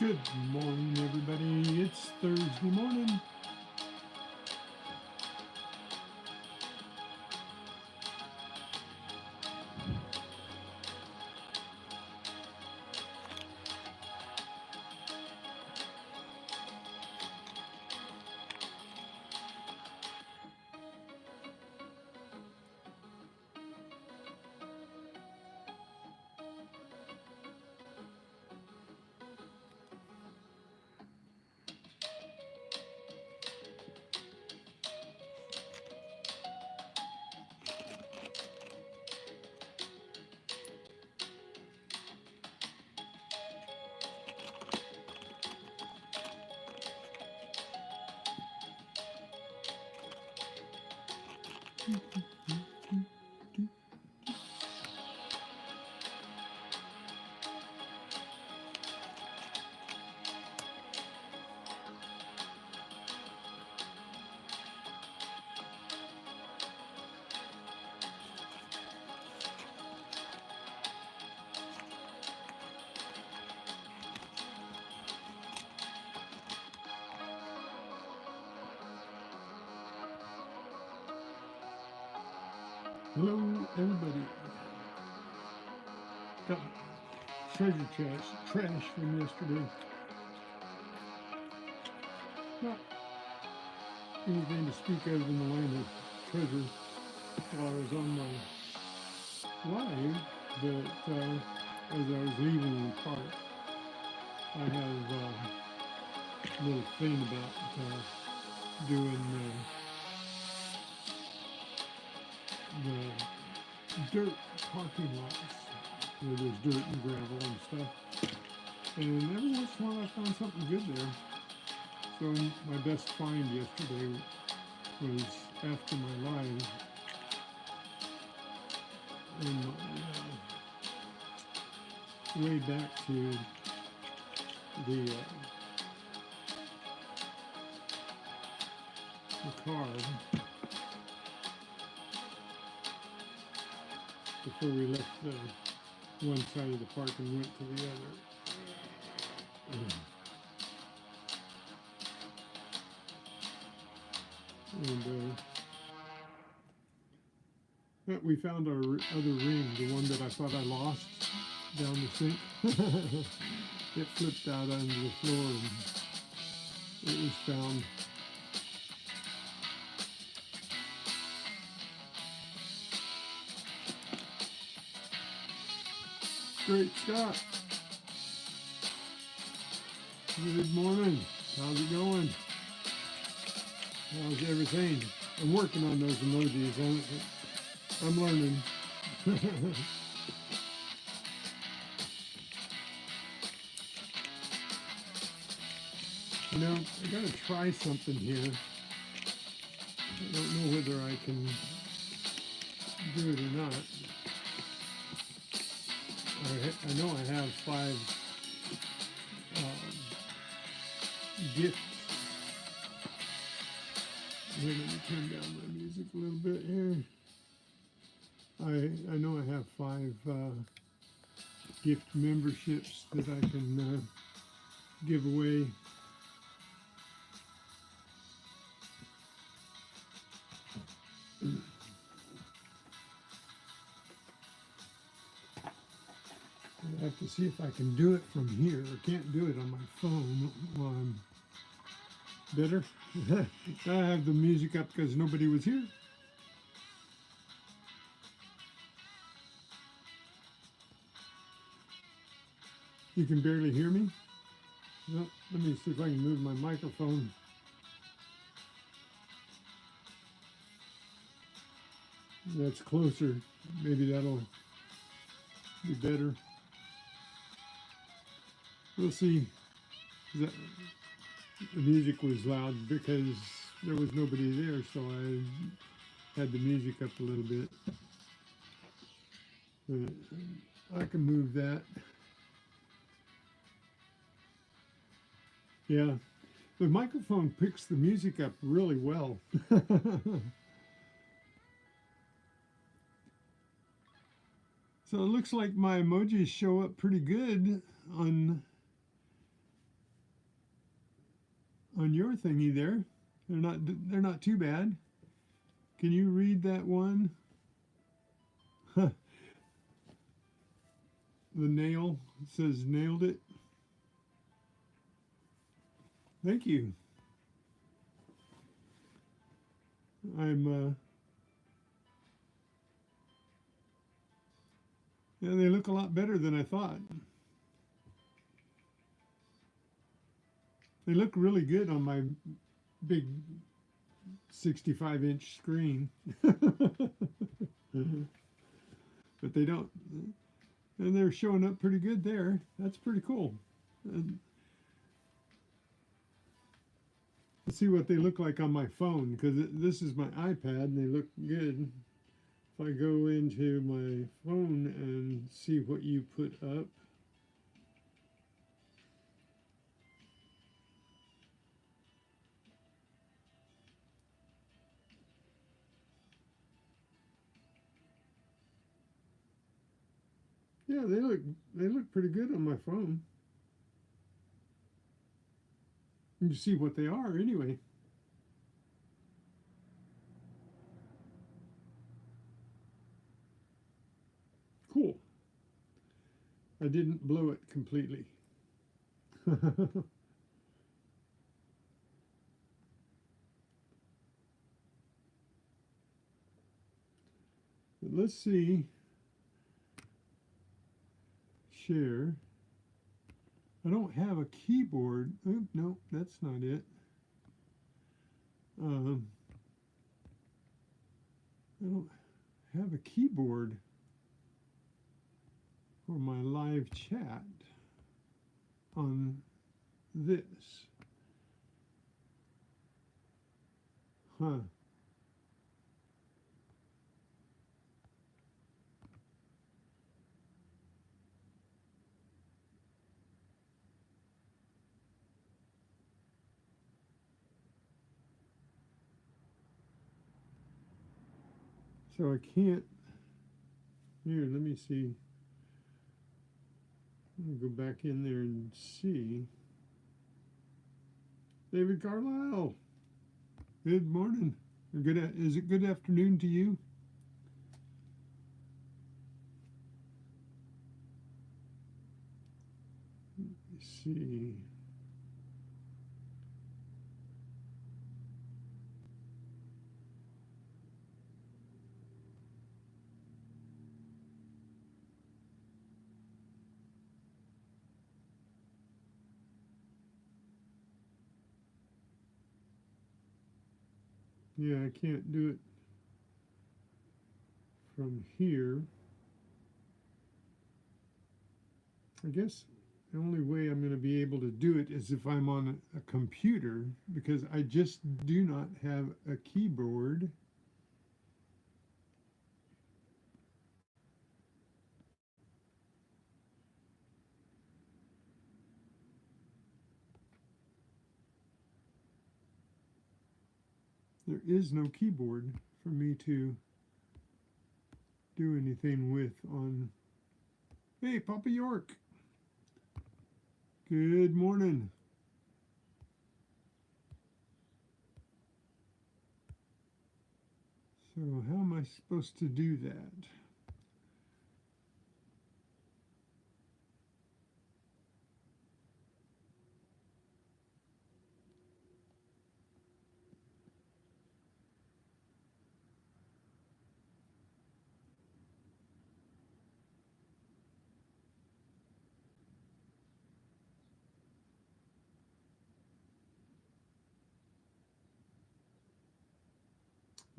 Good morning, everybody. It's Thursday morning. Hello, everybody. Got treasure chest trash from yesterday. Not anything to speak of in the line of treasure while I was on my live, but as I was leaving the park, I have a little thing about doing the dirt parking lots where there's dirt and gravel and stuff. And every once in a while I found something good there. So my best find yesterday was after my live and way back to the car before we left the one side of the park and went to the other. And we found our other ring, the one that I thought I lost down the sink. It flipped out onto the floor and it was found. Great Scott. Good morning. How's it going? How's everything? I'm working on those emojis. I'm learning. You know, I gotta try something here. I don't know whether I can do it or not. I know I have 5 gifts. Here, let me turn down my music a little bit here. I know I have 5 gift memberships that I can give away. I have to see if I can do it from here. I can't do it on my phone while I'm better. I have the music up because nobody was here. You can barely hear me? Well, let me see if I can move my microphone. That's closer. Maybe that'll be better. We'll see. The music was loud because there was nobody there, so I had the music up a little bit. I can move that. Yeah, the microphone picks the music up really well. So it looks like my emojis show up pretty good on on your thingy there. They're not too bad. Can you read that one? The nail says nailed it. Thank you. Yeah, they look a lot better than I thought. They look really good on my big 65-inch screen. But they don't, and they're showing up pretty good there. That's pretty cool. Let's see what they look like on my phone, because this is my iPad and they look good. If I go into my phone and see what you put up. Yeah, they look pretty good on my phone. You see what they are anyway. Cool. I didn't blow it completely. Let's see. Share. I don't have a keyboard. Oh, no, that's not it. I don't have a keyboard for my live chat on this. Huh. So I can't. Here, let me see. I'm going to go back in there and see. David Carlisle. Good morning. Is it good afternoon to you? Let's see. Yeah, I can't do it from here. I guess the only way I'm going to be able to do it is if I'm on a computer, because I just do not have a keyboard. There is no keyboard for me to do anything with on. Hey, Papa York. Good morning. So how am I supposed to do that?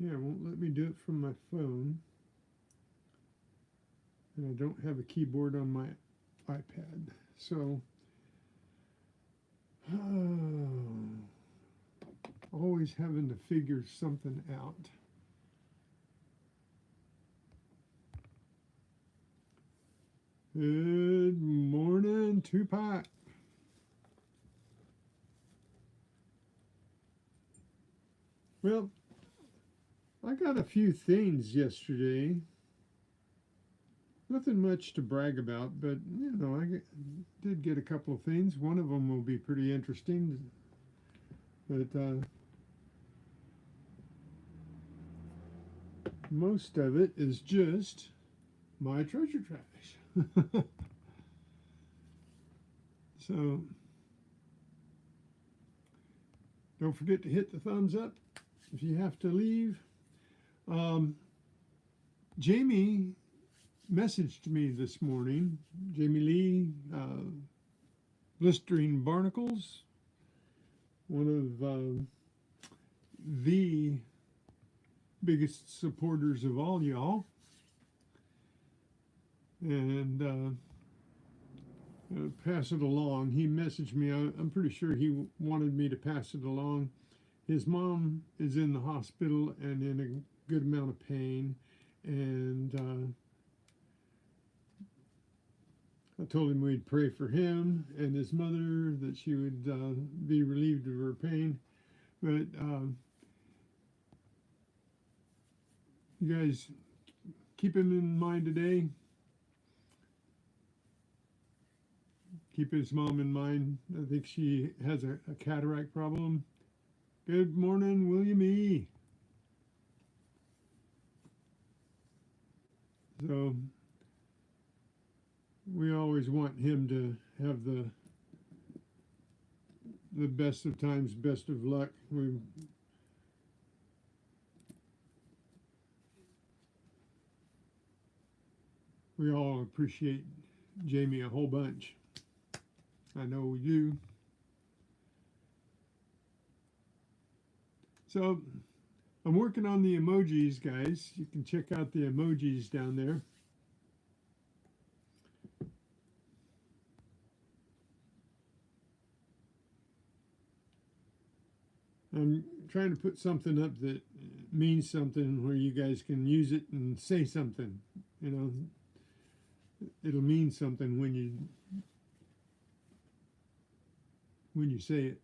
Yeah, it won't let me do it from my phone. And I don't have a keyboard on my iPad. So, always having to figure something out. Good morning, Tupac. Well, I got a few things yesterday. Nothing much to brag about, but you know, I did get a couple of things. One of them will be pretty interesting. But most of it is just my treasure trash. So don't forget to hit the thumbs up if you have to leave. Jamie messaged me this morning. Jamie Lee, Blistering Barnacles, one of the biggest supporters of all y'all. And pass it along. He messaged me. I'm pretty sure he wanted me to pass it along. His mom is in the hospital and in a good amount of pain. And I told him we'd pray for him and his mother, that she would be relieved of her pain. But you guys keep him in mind today. Keep his mom in mind. I think she has a cataract problem. Good morning, William E. So we always want him to have the best of times, best of luck. We all appreciate Jamie a whole bunch. I know we do. So I'm working on the emojis, guys. You can check out the emojis down there. I'm trying to put something up that means something, where you guys can use it and say something. You know, it'll mean something when you say it.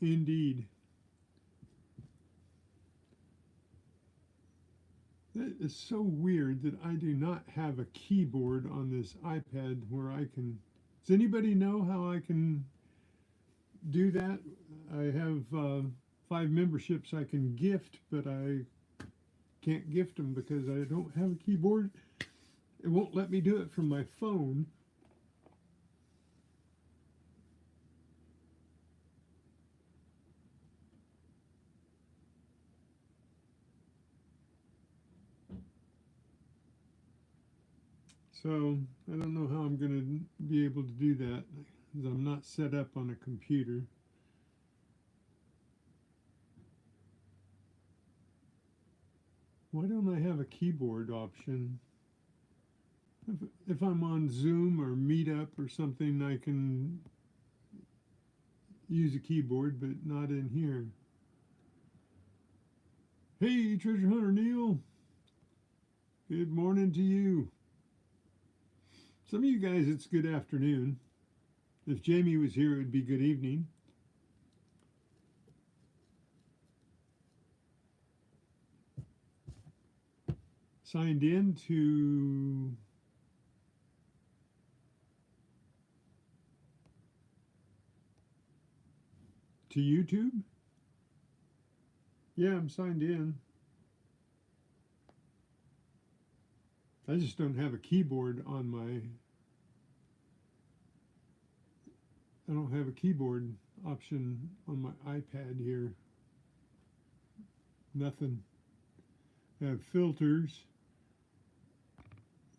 Indeed. That is so weird that I do not have a keyboard on this iPad where I can. Does anybody know how I can do that? I have 5 memberships I can gift, but I can't gift them because I don't have a keyboard. It won't let me do it from my phone. So I don't know how I'm going to be able to do that, because I'm not set up on a computer. Why don't I have a keyboard option? If I'm on Zoom or Meetup or something, I can use a keyboard, but not in here. Hey, Treasure Hunter Neil. Good morning to you. Some of you guys, it's good afternoon. If Jamie was here, it would be good evening. Signed in to YouTube. Yeah, I'm signed in. I just don't have a keyboard on my. I don't have a keyboard option on my iPad here. Nothing. I have filters.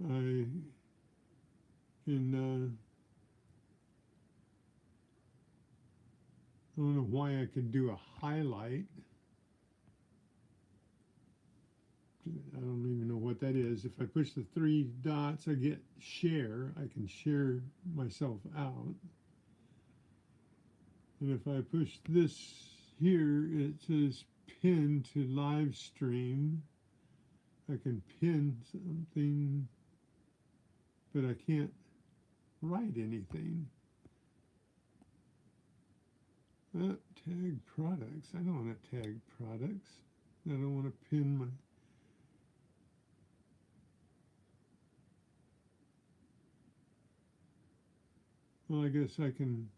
I can. I don't know why I could do a highlight. I don't even know what that is. If I push the 3 dots, I get share. I can share myself out. And if I push this here it says pin to live stream. I can pin something, but I can't write anything. Tag products. I don't want to tag products. I don't want to pin my... Well, I guess I can...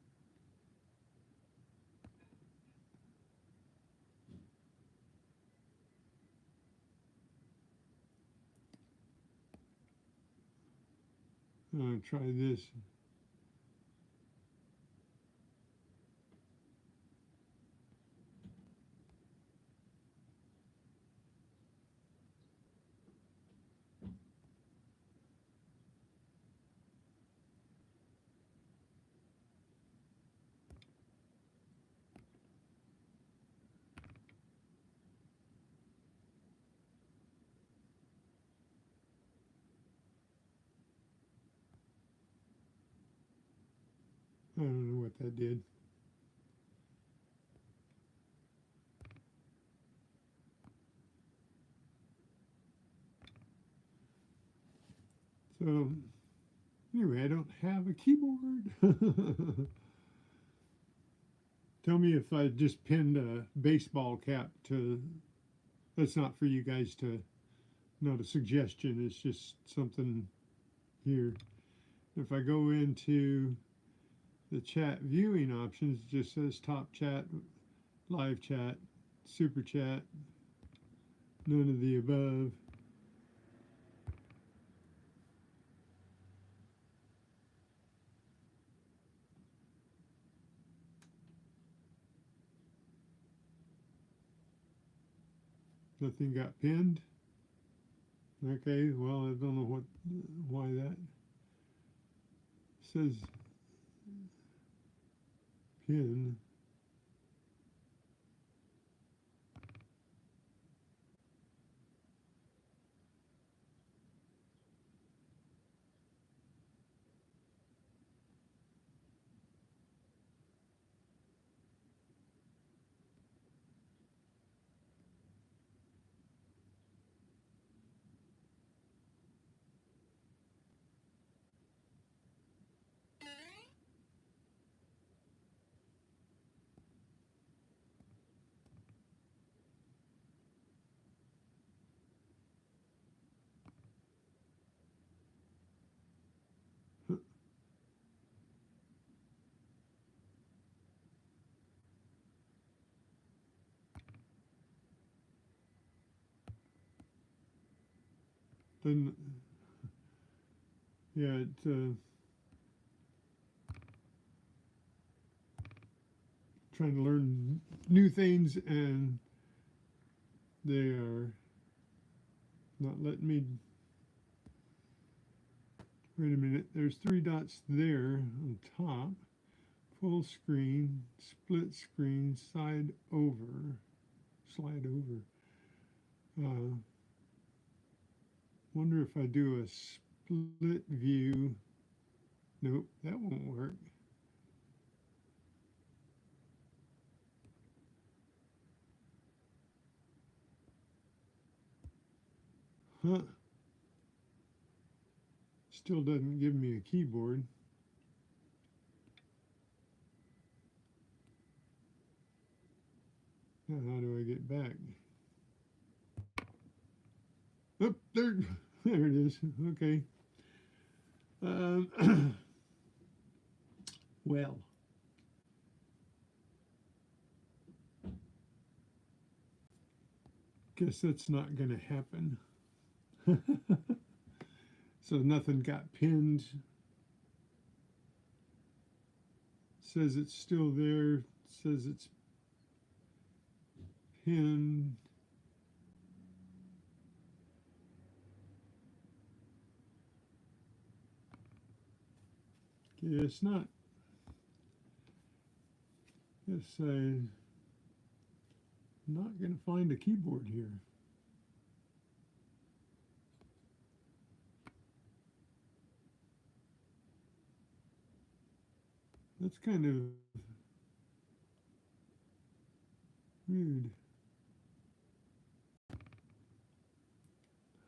try this. I don't know what that did. So, anyway, I don't have a keyboard. Tell me if I just pinned a baseball cap to... That's not for you guys to... Not a suggestion, it's just something here. If I go into the chat viewing options, it just says top chat, live chat, super chat, none of the above. Nothing got pinned. Okay, well, I don't know why that says pin. Then, yeah, it's trying to learn new things, and they are not letting me. Wait a minute, there's 3 dots there on top. Full screen, split screen, slide over. Wonder if I do a split view. Nope, that won't work. Huh. Still doesn't give me a keyboard. Now how do I get back? Oh, there it is. Okay. Well. Guess that's not going to happen. So nothing got pinned. Says it's still there. Says it's pinned. Okay, it's not. Guess I'm not going to find a keyboard here. That's kind of Rude.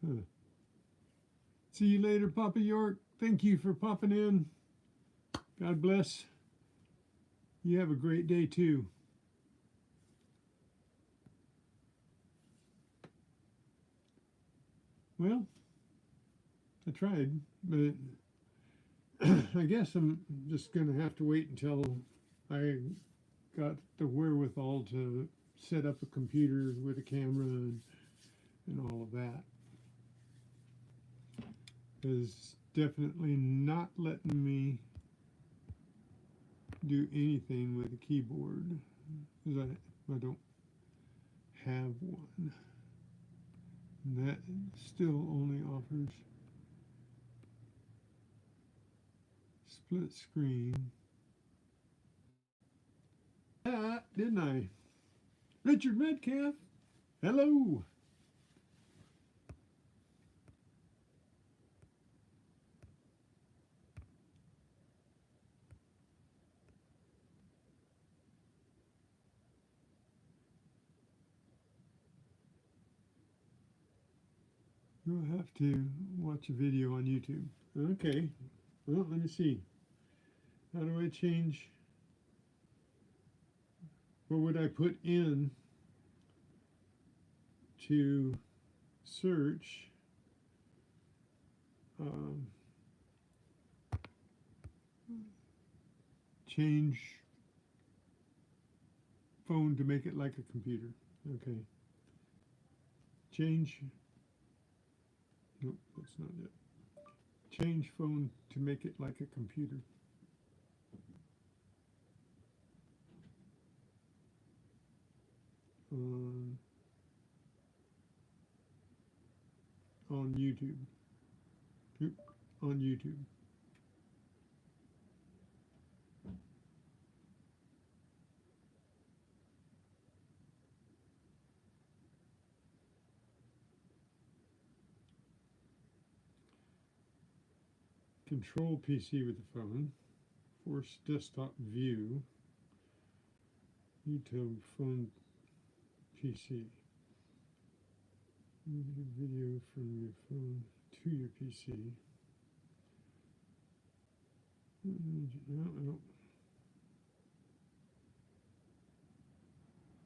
Huh. See you later, Papa York. Thank you for popping in. God bless. You have a great day too. Well, I tried, but I guess I'm just going to have to wait until I got the wherewithal to set up a computer with a camera and all of that. Is definitely not letting me do anything with a keyboard because I don't have one. And that still only offers split screen. Didn't I? Richard Metcalf, hello. You'll have to watch a video on YouTube. Okay. Well, let me see. How do I change? What would I put in to search? Change phone to make it like a computer. Okay. Change. Nope, that's not it. Change phone to make it like a computer. On YouTube. On YouTube. Control PC with the phone. Force desktop view. YouTube phone PC. Video from your phone to your PC. No.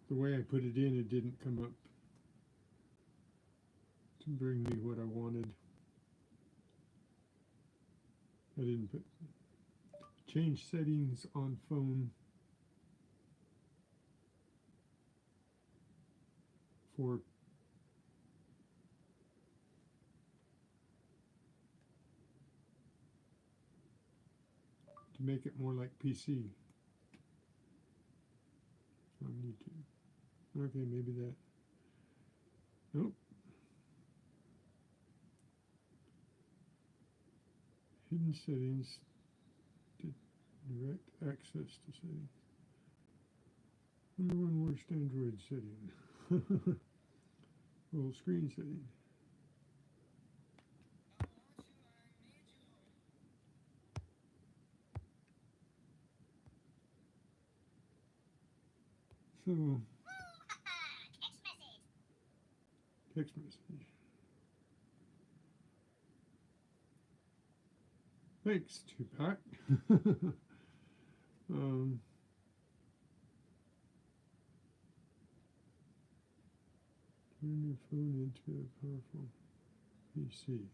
The way I put it in, it didn't come up to bring me what I wanted. I didn't put change settings on phone for to make it more like PC on YouTube. Okay, maybe that. Nope. Hidden settings. Direct access to settings. Number one worst Android setting. Full screen setting. So text message. Thanks, Tupac. Turn your phone into a powerful PC.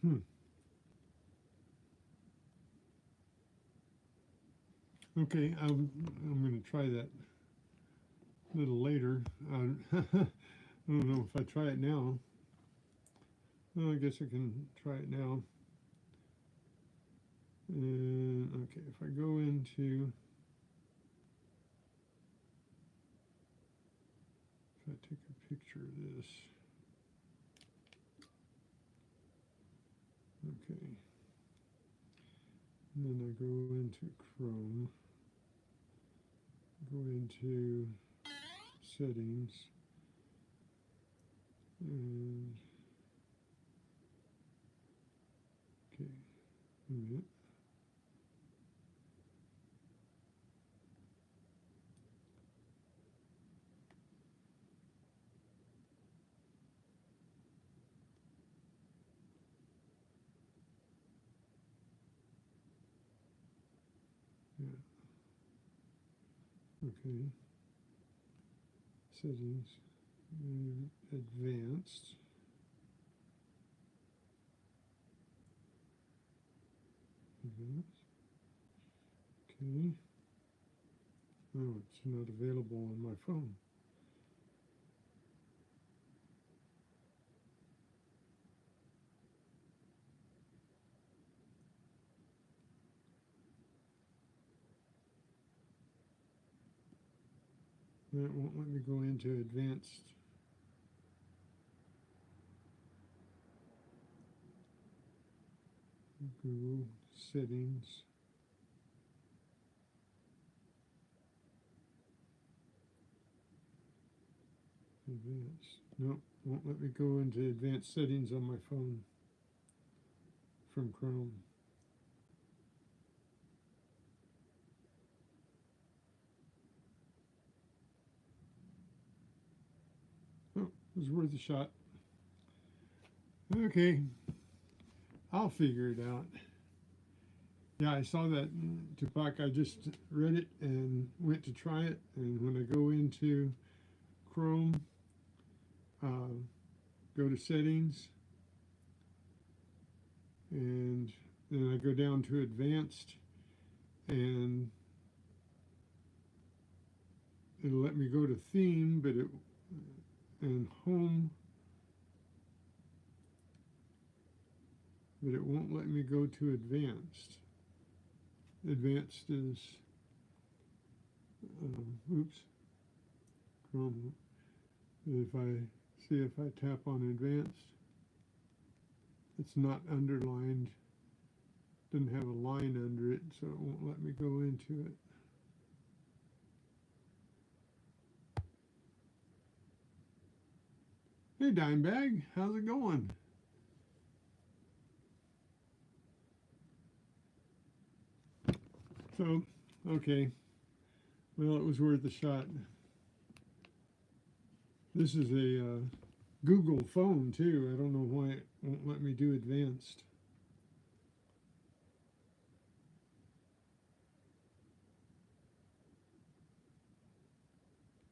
Okay, I'm going to try that a little later. I don't know if I try it now. Well, I guess I can try it now. And okay, if I go into, if I take a picture of this, okay, and then I go into Chrome, go into settings, and okay, a minute. Yeah, okay, settings, advanced, advanced, okay. Oh, it's not available on my phone. That won't let me go into advanced. Google settings. Advanced. Nope, won't let me go into advanced settings on my phone from Chrome. Oh, it was worth a shot. Okay, I'll figure it out. Yeah, I saw that Tupac. I just read it and went to try it. And when I go into Chrome, go to settings, and then I go down to advanced, and it'll let me go to theme, but and home, but it won't let me go to advanced. Advanced is, oops, Chrome. If I see, if I tap on advanced, it's not underlined, doesn't have a line under it, so it won't let me go into it. Hey Dimebag, how's it going? So, okay, well, it was worth a shot. This is a Google phone too. I don't know why it won't let me do advanced.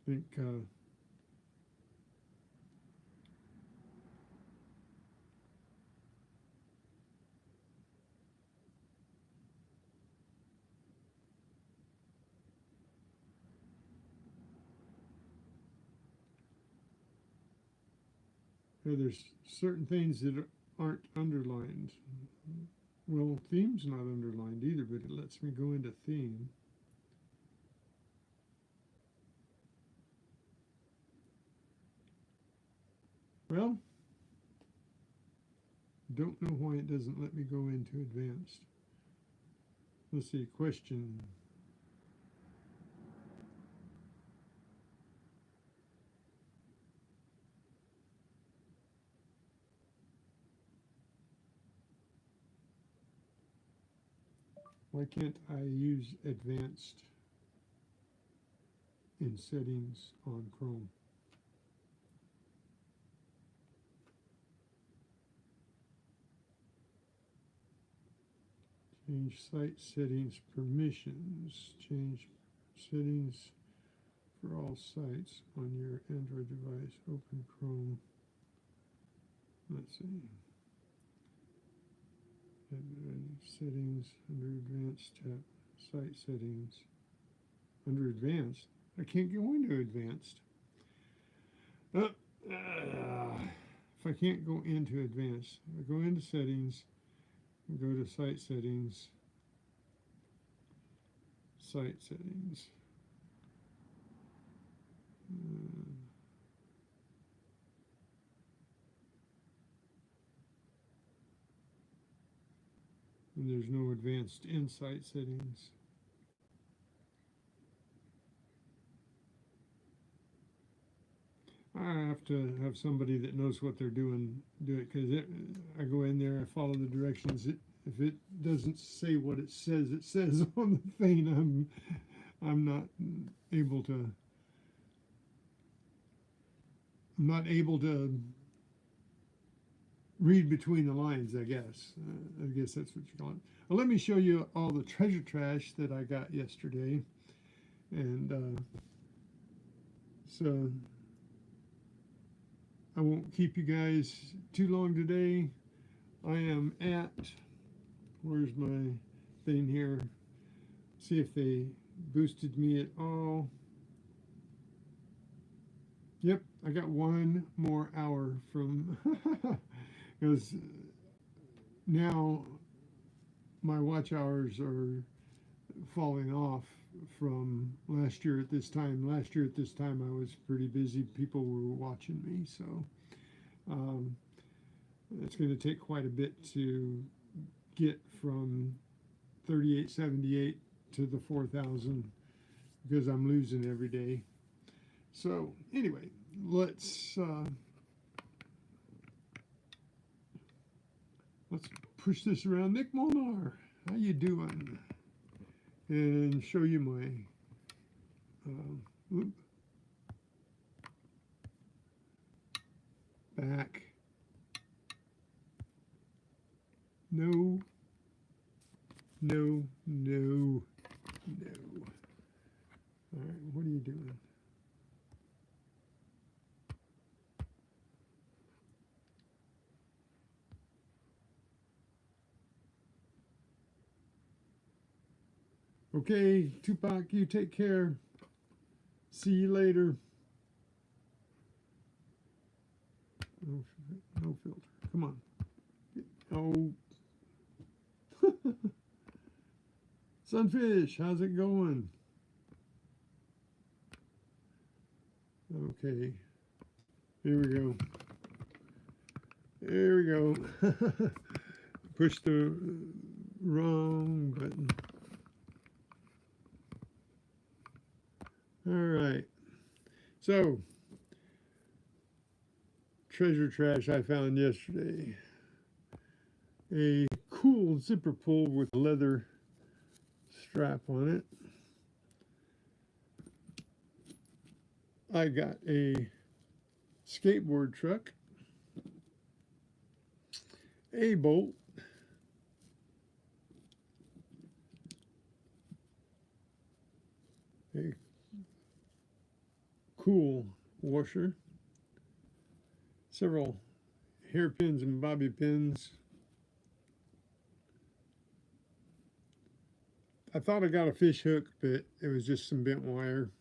I think there's certain things that aren't underlined. Well, theme's not underlined either, but it lets me go into theme. Well, don't know why it doesn't let me go into advanced. Let's see, question. Why can't I use advanced in settings on Chrome? Change site settings permissions. Change settings for all sites on your Android device. Open Chrome. Let's see. Settings, under advanced tab, site settings. Under advanced, I can't go into advanced. If I can't go into advanced, I go into settings, go to site settings, site settings. And there's no advanced insight settings. I have to have somebody that knows what they're doing do it, because I go in there, I follow the directions. If it doesn't say what it says on the thing, I'm not able to. I'm not able to read between the lines, I guess. I guess that's what you call it. Well, let me show you all the treasure trash that I got yesterday. And so I won't keep you guys too long today. I am at, where's my thing here? See if they boosted me at all. Yep, I got one more hour from, because now my watch hours are falling off from last year at this time. Last year at this time I was pretty busy. People were watching me, so it's going to take quite a bit to get from 3878 to the 4,000, because I'm losing every day. So anyway, let's push this around. Nick Molnar, how you doing? And show you my back. No, no, no, no. All right, what are you doing? Okay, Tupac, you take care. See you later. No filter. Come on. Oh. Sunfish, how's it going? Okay. Here we go. There we go. Push the wrong button. All right. So, treasure trash I found yesterday. A cool zipper pull with leather strap on it. I got a skateboard truck, a bolt, a cool washer, several hairpins and bobby pins. I thought I got a fish hook, but it was just some bent wire.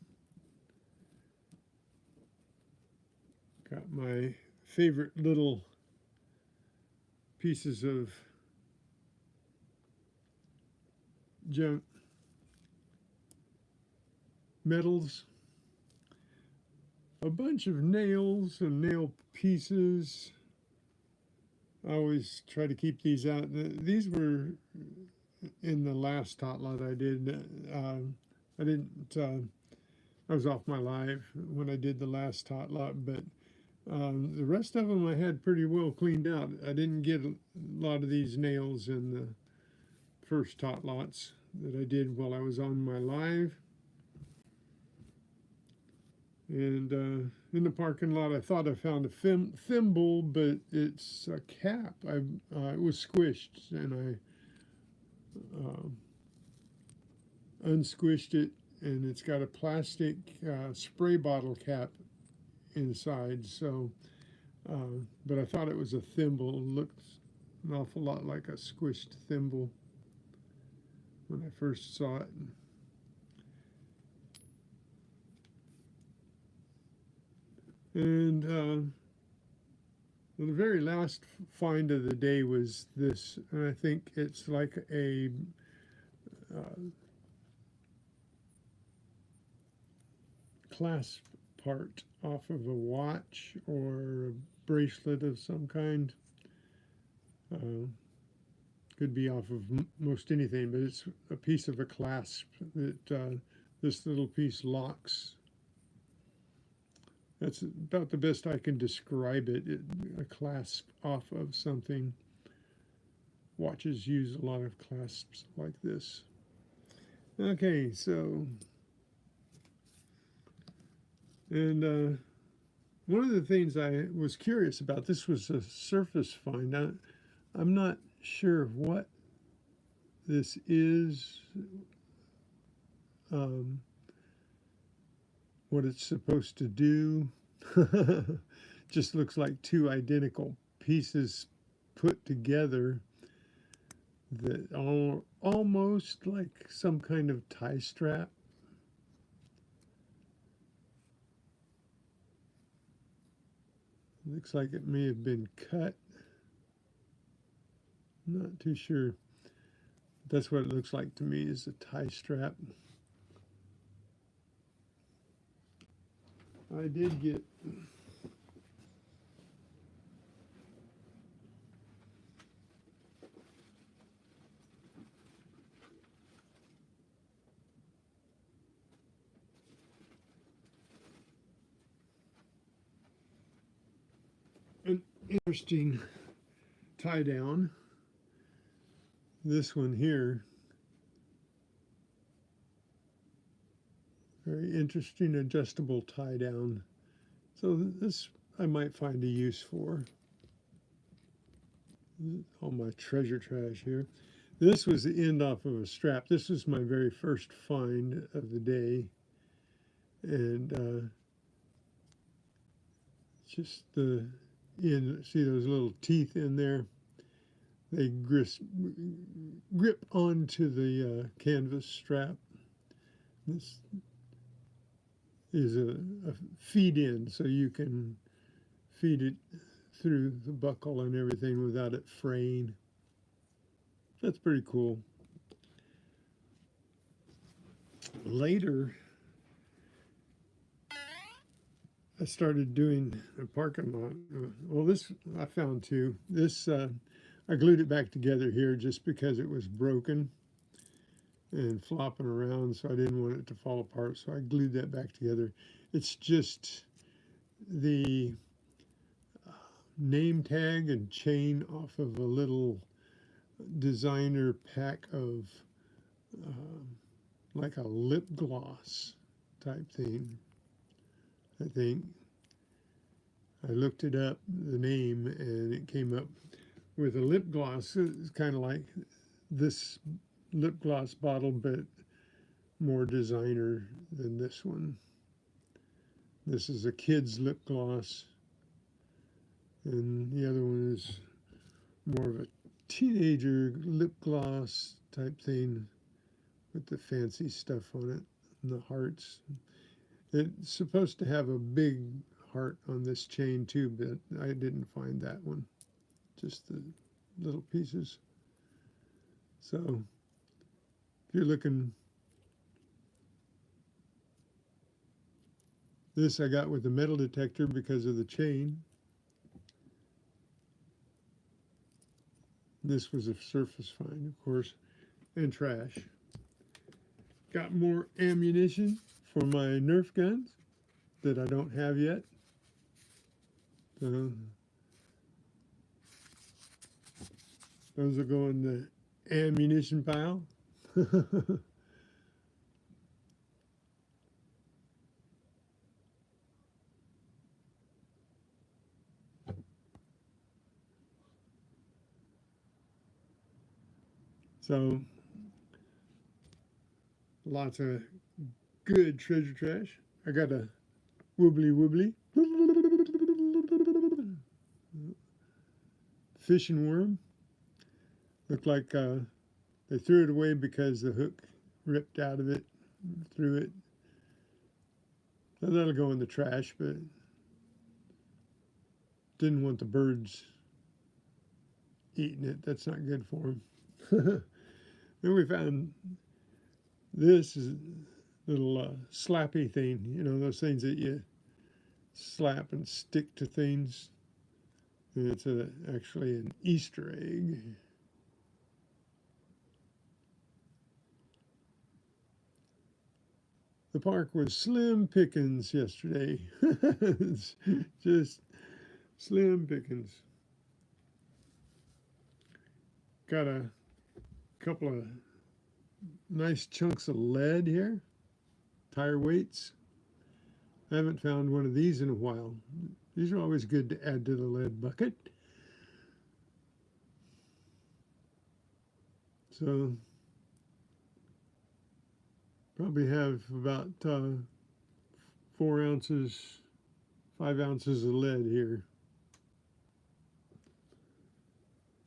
Got my favorite little pieces of junk metals, a bunch of nails and nail pieces. I always try to keep these out. These were in the last tot lot I did. I didn't, I was off my live when I did the last tot lot, but the rest of them I had pretty well cleaned out. I didn't get a lot of these nails in the first tot lots that I did while I was on my live. And in the parking lot, I thought I found a thimble, but it's a cap. It was squished, and I unsquished it, and it's got a plastic spray bottle cap inside. So, but I thought it was a thimble. It looked an awful lot like a squished thimble when I first saw it. And the very last find of the day was this, and I think it's like a clasp part off of a watch or a bracelet of some kind. Could be off of most anything, but it's a piece of a clasp that this little piece locks. That's about the best I can describe it, a clasp off of something. Watches use a lot of clasps like this. Okay, so, and one of the things I was curious about, this was a surface find. I'm not sure what this is, what it's supposed to do. Just looks like two identical pieces put together that are almost like some kind of tie strap. Looks like it may have been cut. Not too sure. That's what it looks like to me, is a tie strap. I did get an interesting tie down. This one here, very interesting adjustable tie down. So this I might find a use for. All my treasure trash here. This was the end off of a strap. This was my very first find of the day. And just the end, see those little teeth in there? They grip onto the canvas strap. This is a feed in, so you can feed it through the buckle and everything without it fraying. That's pretty cool. Later, I started doing a parking lot. Well, this I found too. This I glued it back together here just because it was broken and flopping around, so I didn't want it to fall apart, so I glued that back together. It's just the name tag and chain off of a little designer pack of like a lip gloss type thing, I think. I looked it up, the name, and it came up with a lip gloss. It's kind of like this lip gloss bottle, but more designer than this one. This is a kid's lip gloss, and the other one is more of a teenager lip gloss type thing with the fancy stuff on it and the hearts. It's supposed to have a big heart on this chain too, but I didn't find that one, just the little pieces. So if you're looking, this I got with the metal detector because of the chain. This was a surface find, of course, and trash. Got more ammunition for my Nerf guns that I don't have yet. Those will go in the ammunition pile. So, lots of good treasure trash. I got a wobbly fishing worm. Looked like they threw it away because the hook ripped out of it, through it. So that'll go in the trash, but didn't want the birds eating it. That's not good for them. Then we found this little slappy thing, you know, those things that you slap and stick to things. And it's actually an Easter egg. The park was slim pickings yesterday. It's just slim pickings. Got a couple of nice chunks of lead here, tire weights. I haven't found one of these in a while. These are always good to add to the lead bucket. So probably have about 4 ounces, 5 ounces of lead here.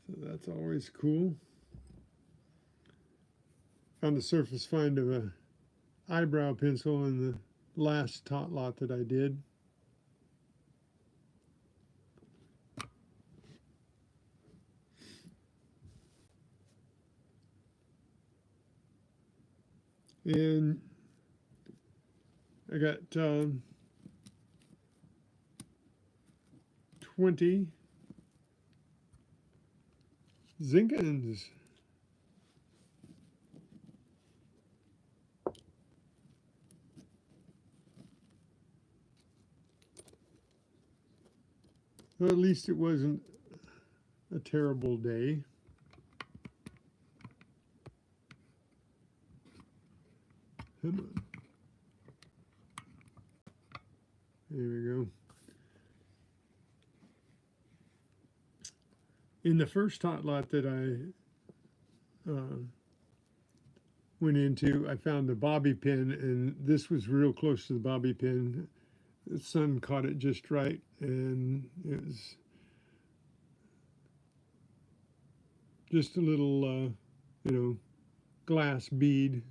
So that's always cool. Found a surface find of a eyebrow pencil in the last tot lot that I did. And I got 20 zinkins. Well, at least it wasn't a terrible day. Come on. There we go. In the first tot lot that I went into, I found a bobby pin, and this was real close to the bobby pin. The sun caught it just right, and it was just a little, you know, glass bead.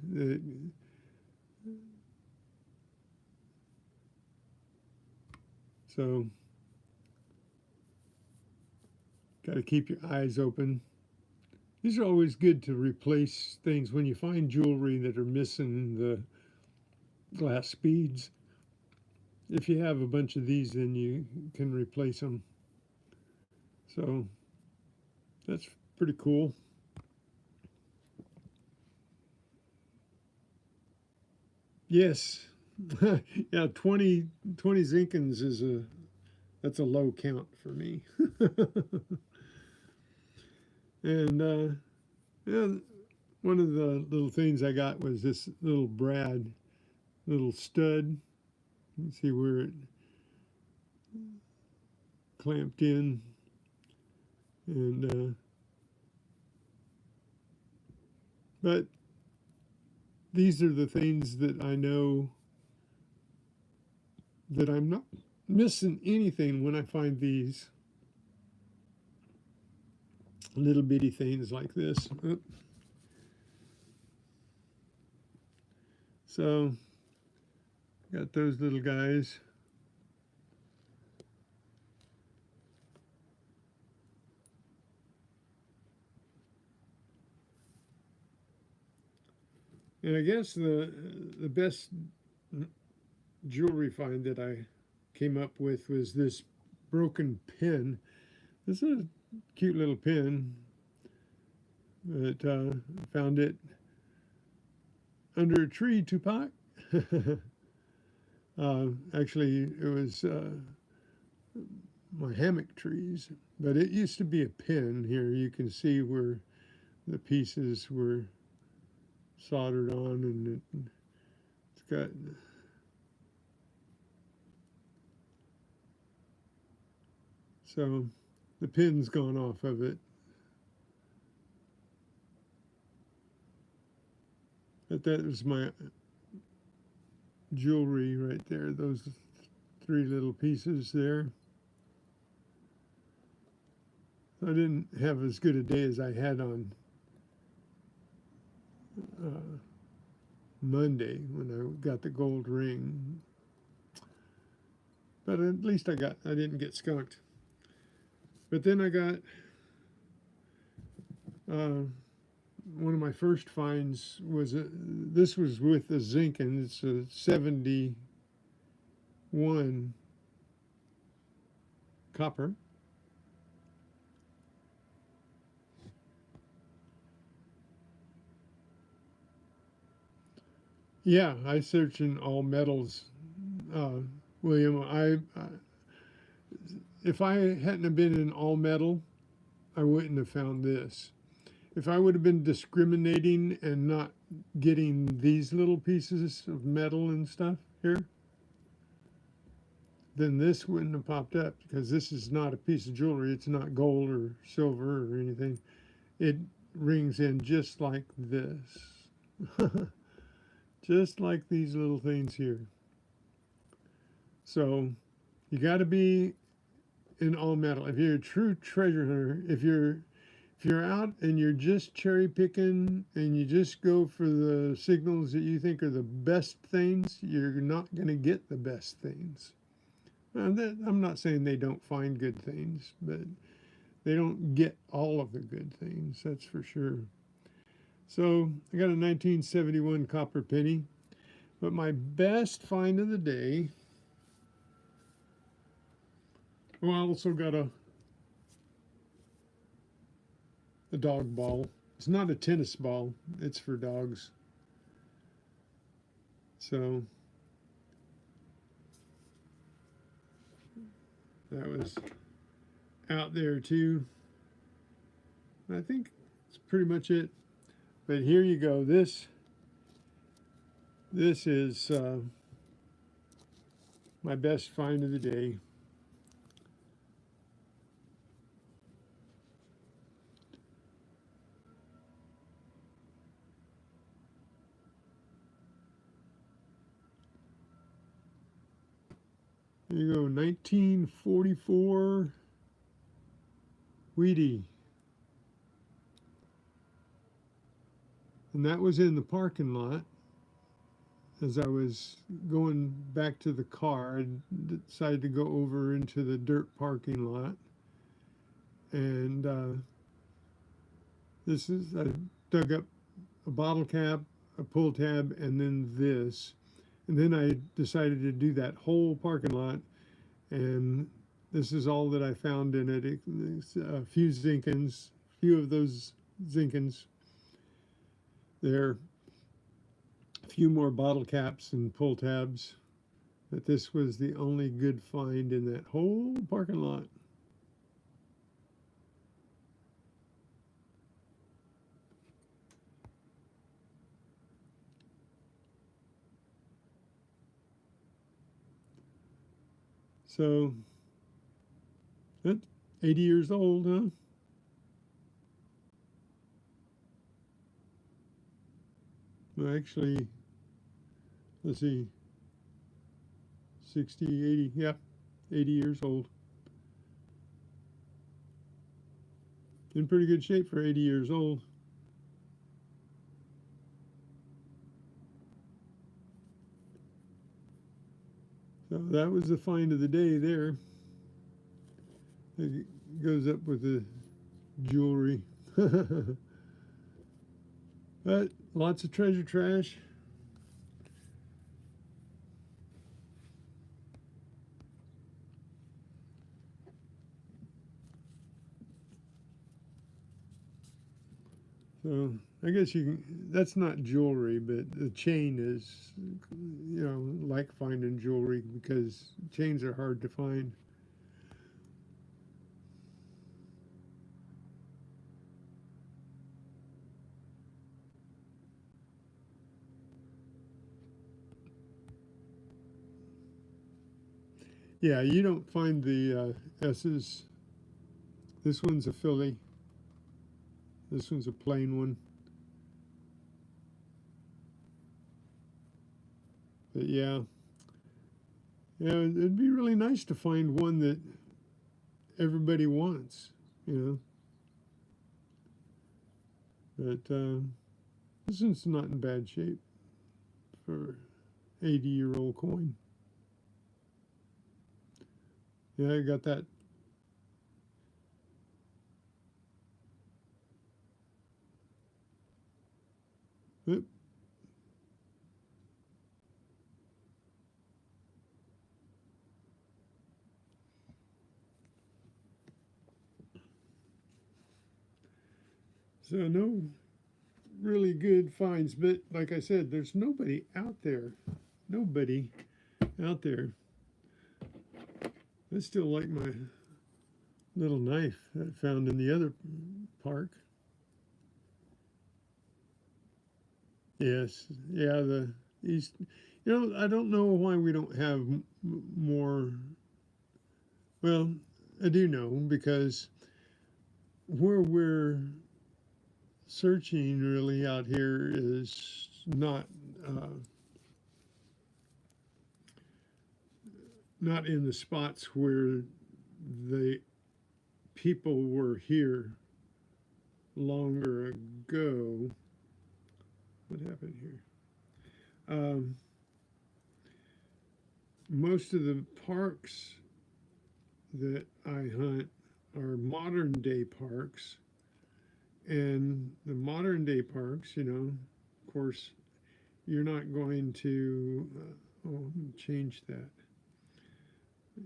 So, got to keep your eyes open. These are always good to replace things when you find jewelry that are missing the glass beads. If you have a bunch of these, then you can replace them. So that's pretty cool. Yes. Yeah, 20 zinkins is that's a low count for me. And yeah, one of the little things I got was this little brad, little stud. You can see where it clamped in. And but these are the things that I know that I'm not missing anything when I find these little bitty things like this. So got those little guys. And I guess the best jewelry find that I came up with was this broken pin. This is a cute little pin, but found it under a tree, Tupac. Actually, it was my hammock trees, but it used to be a pin. Here you can see where the pieces were soldered on, and it's got so the pin's gone off of it. But that was my jewelry right there, those 3 little pieces there. I didn't have as good a day as I had on Monday when I got the gold ring. But at least I didn't get skunked. But then I got one of my first finds was this was with a zinc, and it's a 71 copper. Yeah, I searched in all metals, William. If I hadn't have been in all metal, I wouldn't have found this. If I would have been discriminating and not getting these little pieces of metal and stuff here, then this wouldn't have popped up, because this is not a piece of jewelry. It's not gold or silver or anything. It rings in just like this. Just like these little things here. So you got to be in all metal. If you're a true treasure hunter, if you're out and you're just cherry picking and you just go for the signals that you think are the best things, you're not going to get the best things. I'm not saying they don't find good things, but they don't get all of the good things, that's for sure. So I got a 1971 copper penny, but my best find of the day, well, I also got a dog ball. It's not a tennis ball, it's for dogs. So that was out there too. I think that's pretty much it. But here you go. This is my best find of the day. There you go, 1944 Wheatie. And that was in the parking lot. As I was going back to the car, I decided to go over into the dirt parking lot. And I dug up a bottle cap, a pull tab, and then this. And then I decided to do that whole parking lot. And this is all that I found in it. It's a few zinkins, few of those zinkins there. A few more bottle caps and pull tabs. But this was the only good find in that whole parking lot. So, that's 80 years old, huh? Well, actually, let's see, 60, 80, yeah, 80 years old. In pretty good shape for 80 years old. So that was the find of the day there. It goes up with the jewelry. But lots of treasure trash. So I guess you can, that's not jewelry, but the chain is, you know, like finding jewelry, because chains are hard to find. Yeah, you don't find the S's. This one's a filly. This one's a plain one. But yeah, it'd be really nice to find one that everybody wants, you know. But this one's not in bad shape for 80-year-old coin. Yeah, I got that. Oop. So no really good finds, but like I said, there's nobody out there. Nobody out there. I still like my little knife that I found in the other park. Yes, yeah, the east. You know, I don't know why we don't have more. Well, I do know because where we're searching really out here is uh, not in the spots where the people were here longer ago. What happened here? Most of the parks that I hunt are modern day parks. And the modern day parks, you know, of course, you're not going to, oh, change that.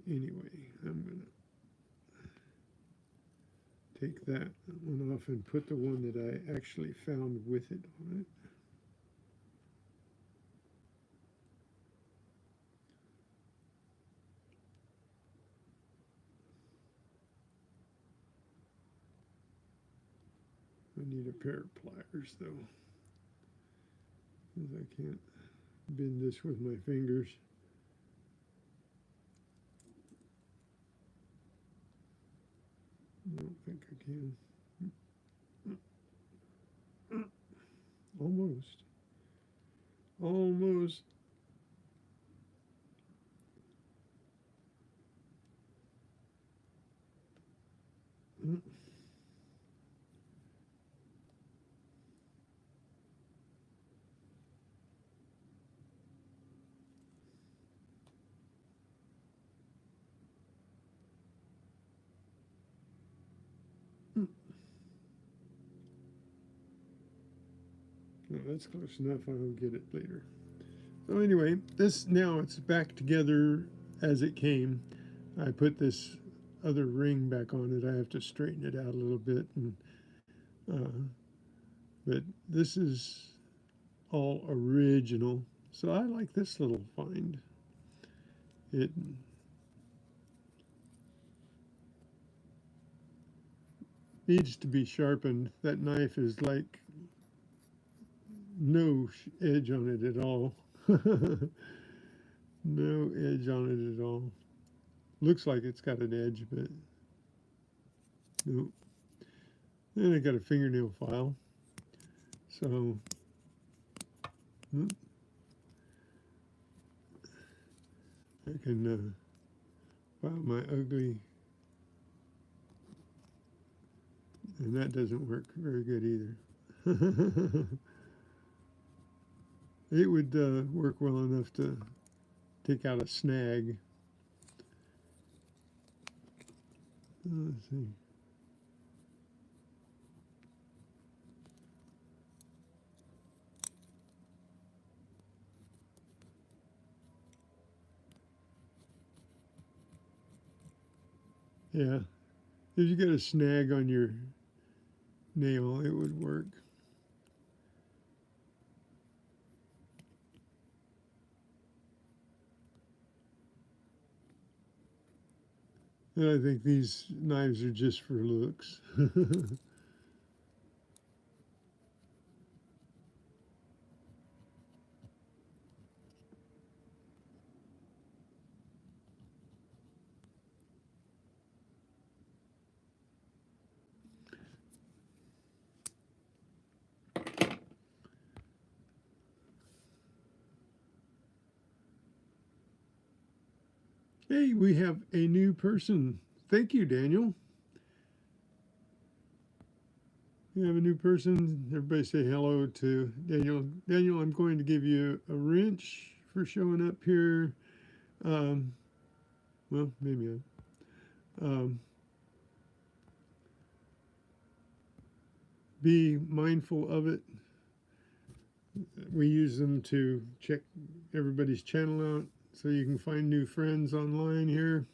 Anyway, I'm going to take that one off and put the one that I actually found with it on it. I need a pair of pliers though, because I can't bend this with my fingers. I don't think I can. Almost. Almost. No, that's close enough. I'll get it later. So anyway, this now it's back together as it came. I put this other ring back on it. I have to straighten it out a little bit, and but this is all original. So I like this little find. It needs to be sharpened. That knife is like no edge on it at all. No edge on it at all. Looks like it's got an edge, but nope. And I got a fingernail file. So I can file my ugly, and that doesn't work very good either. It would work well enough to take out a snag. Let's see. Yeah, if you get a snag on your nail, it would work. And I think these knives are just for looks. Hey, we have a new person. Thank you, Daniel. We have a new person. Everybody say hello to Daniel. Daniel, I'm going to give you a wrench for showing up here. Um, well, maybe. Um, be mindful of it. We use them to check everybody's channel out so you can find new friends online here.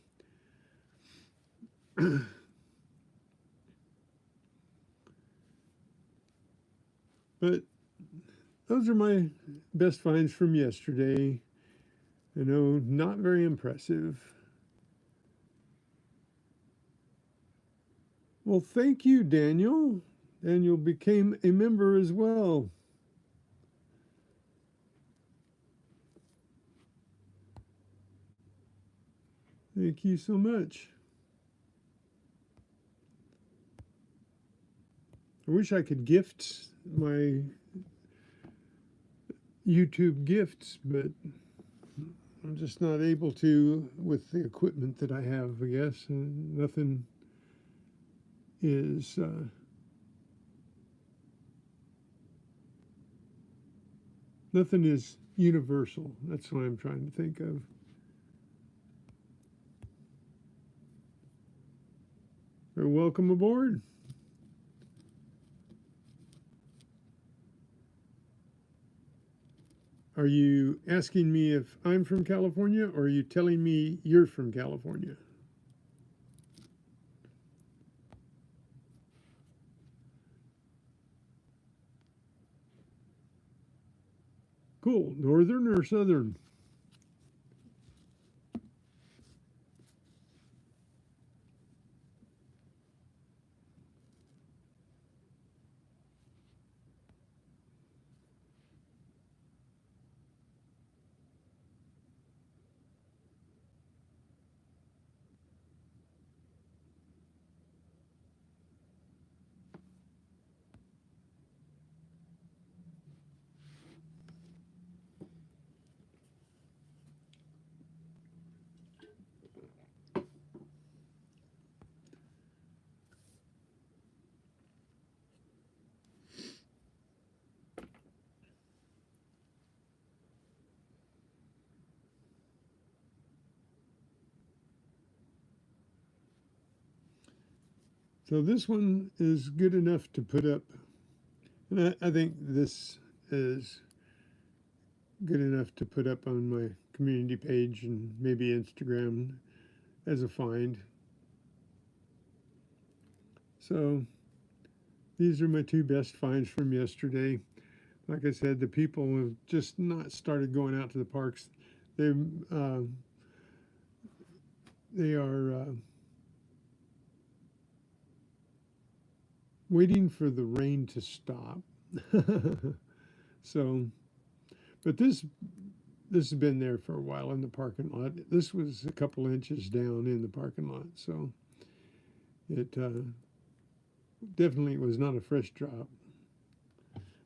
But those are my best finds from yesterday. I know, not very impressive. Well, thank you, Daniel. Daniel became a member as well. Thank you so much. I wish I could gift my YouTube gifts, but I'm just not able to with the equipment that I have, I guess. Nothing is nothing is universal. That's what I'm trying to think of. So welcome aboard. Are you asking me if I'm from California, or are you telling me you're from California? Cool. Northern or southern? So this one is good enough to put up. And I think this is good enough to put up on my community page and maybe Instagram as a find. So these are my two best finds from yesterday. Like I said, the people have just not started going out to the parks. They they are waiting for the rain to stop. So, but this has been there for a while in the parking lot. This was a couple inches down in the parking lot, so it definitely was not a fresh drop.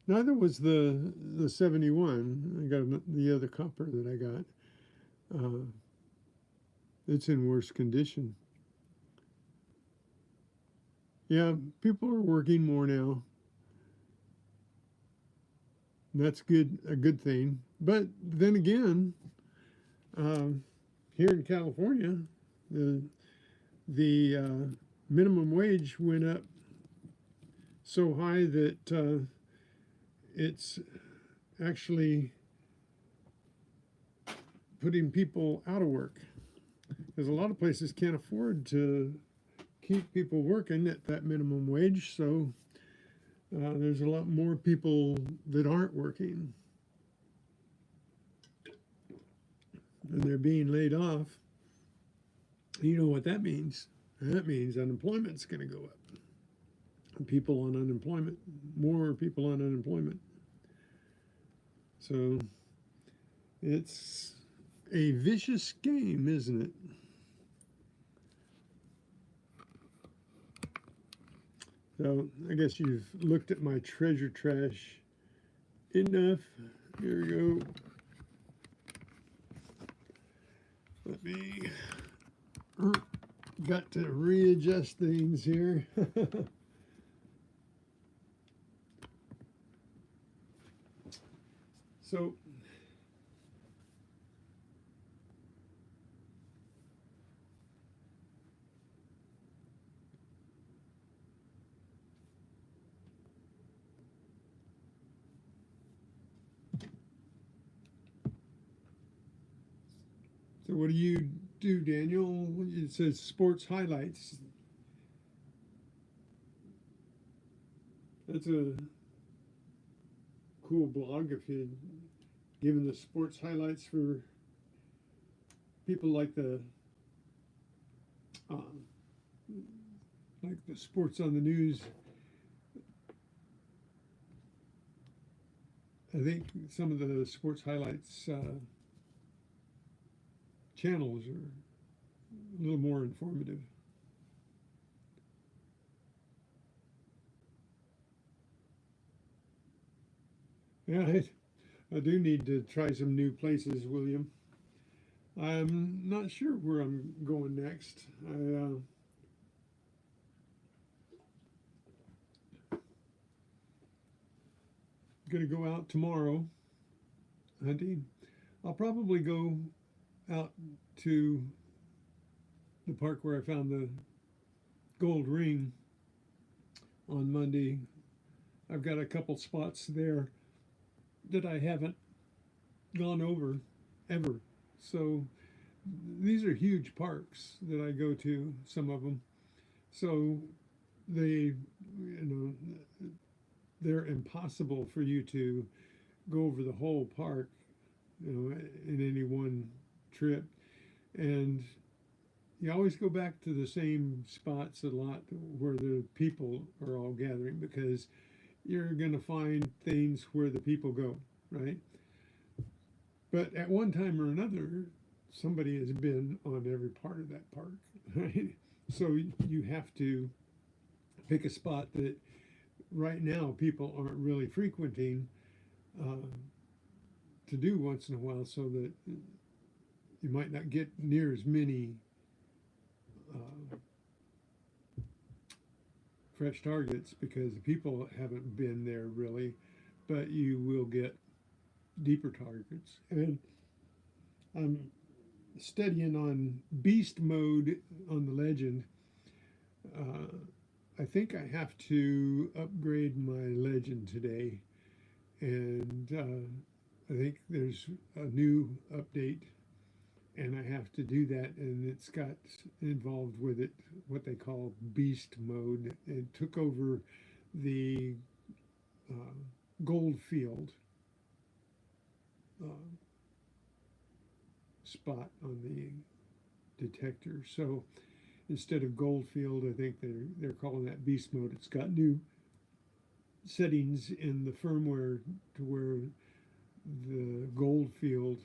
Neither was the 71. I got the other copper that I got. It's in worse condition. Yeah, people are working more now. That's good, a good thing. But then again, here in California, the minimum wage went up so high that it's actually putting people out of work, because a lot of places can't afford to keep people working at that minimum wage. So there's a lot more people that aren't working, and they're being laid off. You know what that means? That means unemployment's going to go up. People on unemployment, more people on unemployment. So it's a vicious game, isn't it? So I guess you've looked at my treasure trash enough. Here we go. Let me, got to readjust things here. So what do you do, Daniel? It says sports highlights. That's a cool blog if you're giving the sports highlights for people uh, like the sports on the news. I think some of the sports highlights channels are a little more informative. Yeah, I do need to try some new places, William. I'm not sure where I'm going next. Going to go out tomorrow hunting. I'll probably go out to the park where I found the gold ring on Monday. I've got a couple spots there that I haven't gone over ever. So these are huge parks that I go to, some of them. So they, they're impossible for you to go over the whole park, in any one trip. And you always go back to the same spots a lot where the people are all gathering, because you're going to find things where the people go, right? But at one time or another, somebody has been on every part of that park, right? So you have to pick a spot that right now people aren't really frequenting to do once in a while, so that you might not get near as many fresh targets because the people haven't been there really, but you will get deeper targets. And I'm studying on beast mode on the legend. I think I have to upgrade my legend today, and I think there's a new update, and I have to do that, and it's got involved with it what they call beast mode. It took over the gold field spot on the detector. So instead of gold field, I think they're calling that beast mode. It's got new settings in the firmware to where the gold field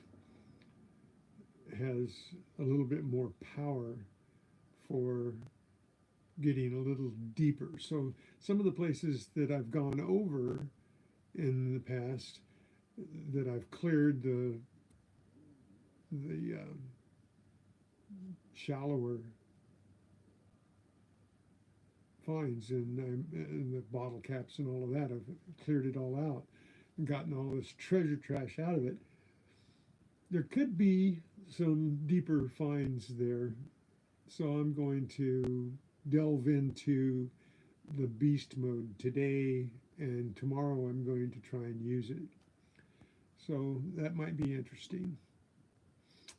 has a little bit more power for getting a little deeper. So some of the places that I've gone over in the past, that I've cleared the shallower finds and the bottle caps and all of that, I've cleared it all out and gotten all this treasure trash out of it. There could be some deeper finds there, so I'm going to delve into the beast mode today, and tomorrow I'm going to try and use it. So that might be interesting.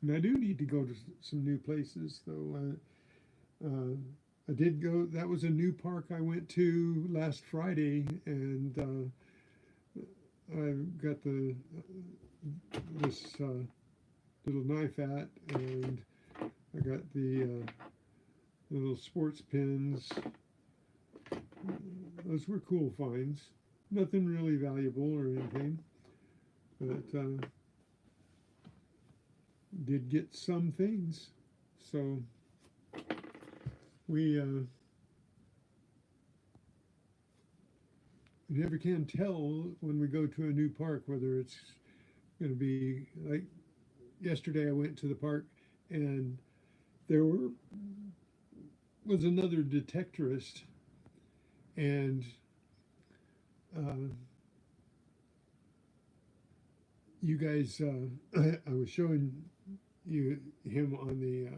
And I do need to go to some new places, though. I did go, that was a new park I went to last Friday, and I got this little knife at, and I got the little sports pins. Those were cool finds. Nothing really valuable or anything, but did get some things. So we never can tell when we go to a new park whether it's going to be like yesterday. I went to the park and there was another detectorist, and you guys, I was showing you him on the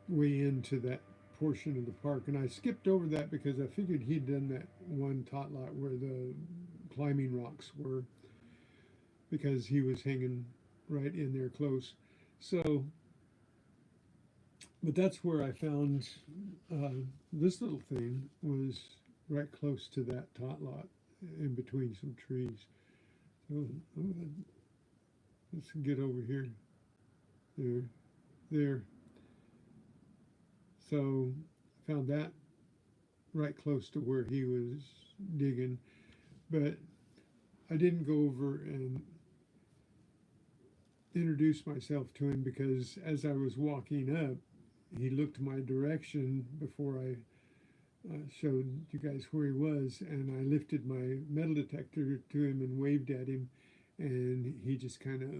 way into that portion of the park, and I skipped over that because I figured he'd done that one tot lot where the climbing rocks were, because he was hanging right in there close. So, but that's where I found this little thing was right close to that tot lot in between some trees. So let's get over here. There. So I found that right close to where he was digging, but I didn't go over and introduce myself to him because as I was walking up, he looked my direction before I showed you guys where he was, and I lifted my metal detector to him and waved at him, and he just kind of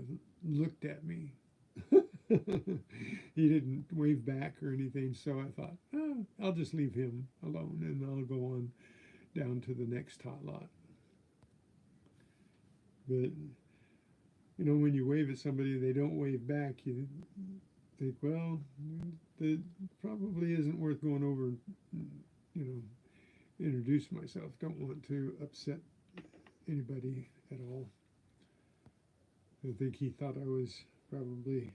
looked at me. He didn't wave back or anything, so I thought, oh, I'll just leave him alone and I'll go on down to the next tot lot. But you know, when you wave at somebody, they don't wave back, you think, well, that probably isn't worth going over and, you know, introduce myself. Don't want to upset anybody at all. I think he thought I was probably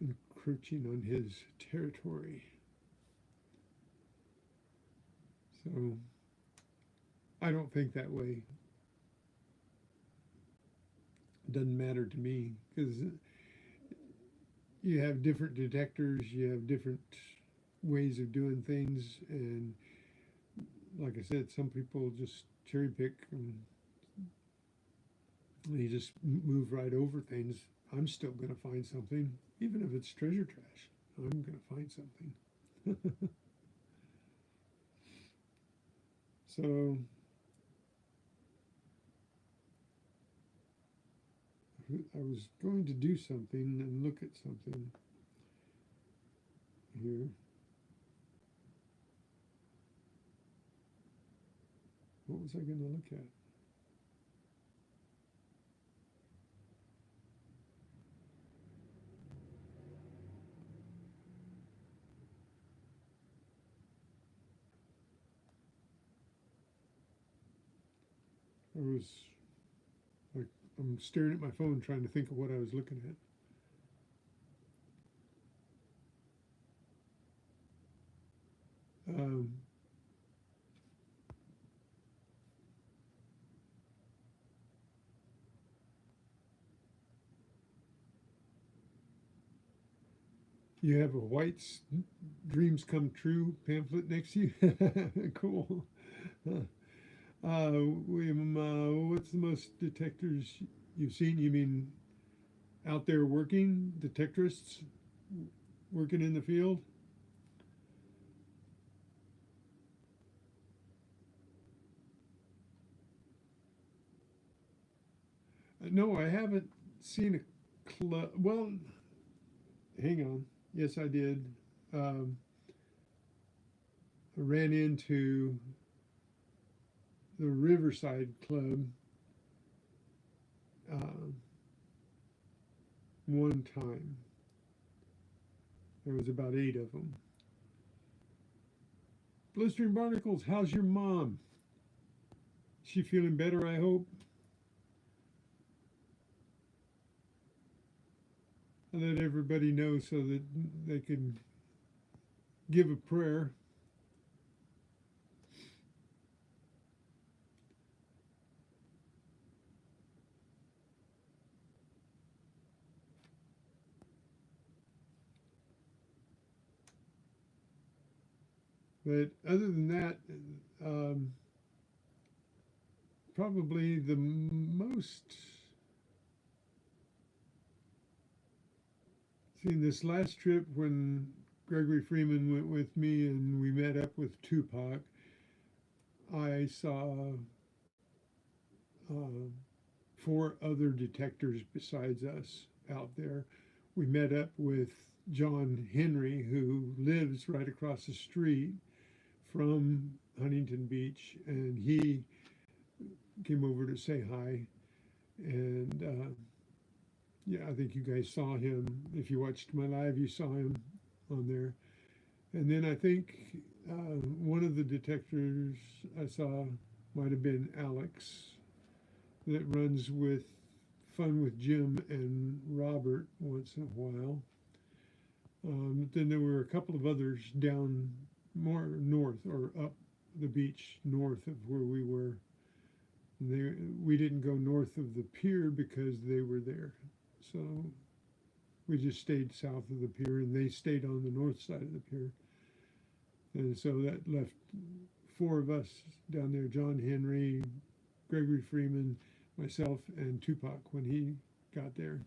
encroaching on his territory. So I don't think that way. It doesn't matter to me because you have different detectors, you have different ways of doing things, and like I said, some people just cherry pick and they just move right over things. I'm still going to find something, even if it's treasure trash. I'm going to find something. So I was going to do something and look at something here. What was I going to look at? I was like, I'm staring at my phone trying to think of what I was looking at. You have a White's Dreams Come True pamphlet next to you? Cool. William, what's the most detectors you've seen? You mean out there working, detectorists working in the field? No, I haven't seen a club. Well, hang on. Yes, I did. I ran into the Riverside Club uh, one time. There was about 8 of them. Blistering Barnacles, how's your mom? She feeling better, I hope? I let everybody know so that they can give a prayer. But other than that, probably the most. See, this last trip when Gregory Freeman went with me and we met up with Tupac, I saw 4 other detectors besides us out there. We met up with John Henry, who lives right across the street from Huntington Beach, and he came over to say hi. And yeah, I think you guys saw him. If you watched my live, you saw him on there. And then I think one of the detectors I saw might have been Alex, that runs with Fun with Jim and Robert once in a while. Then there were a couple of others down more north or up the beach north of where we were. We didn't go north of the pier because they were there. So we just stayed south of the pier, and they stayed on the north side of the pier. And so that left 4 of us down there: John Henry, Gregory Freeman, myself, and Tupac when he got there.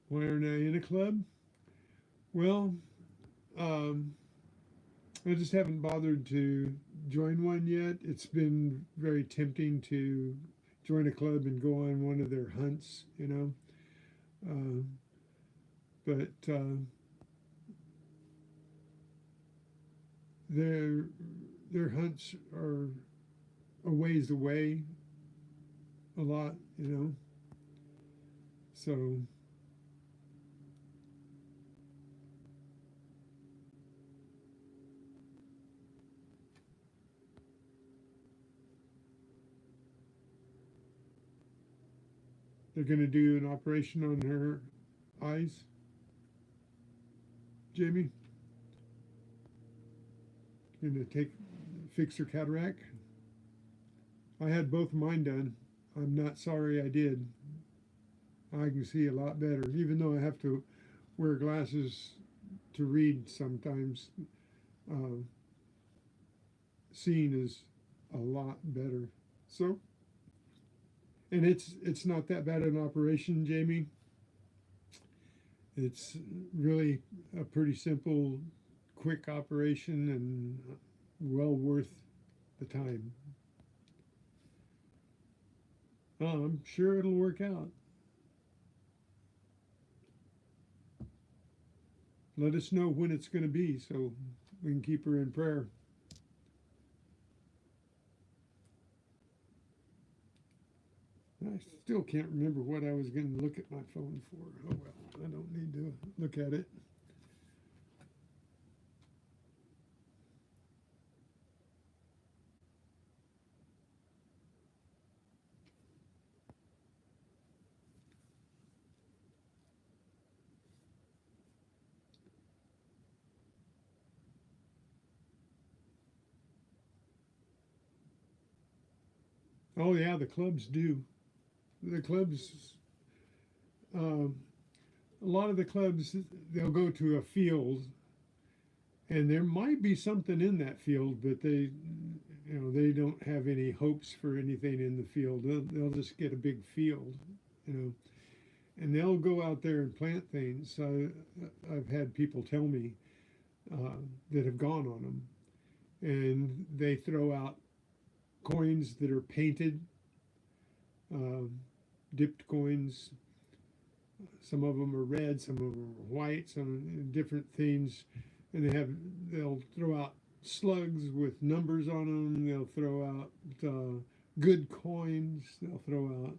Why aren't I in a club? Well, I just haven't bothered to join one yet. It's been very tempting to join a club and go on one of their hunts, you know. But their hunts are a ways away, a lot, you know. So they're going to do an operation on her eyes, Jamie. Going to fix her cataract. I had both of mine done. I'm not sorry I did. I can see a lot better, even though I have to wear glasses to read sometimes. Seeing is a lot better. So, and it's not that bad an operation, Jamie. It's really a pretty simple, quick operation, and well worth the time. I'm sure it'll work out. Let us know when it's going to be so we can keep her in prayer. I still can't remember what I was going to look at my phone for. Oh well, I don't need to look at it. Oh yeah, the clubs do. The clubs, a lot of the clubs, they'll go to a field, and there might be something in that field, but they don't have any hopes for anything in the field. They'll just get a big field, you know, and they'll go out there and plant things. I've had people tell me that have gone on them, and they throw out coins that are painted, dipped coins. Some of them are red, some of them are white, some different things, and they'll throw out slugs with numbers on them. They'll throw out good coins. They'll throw out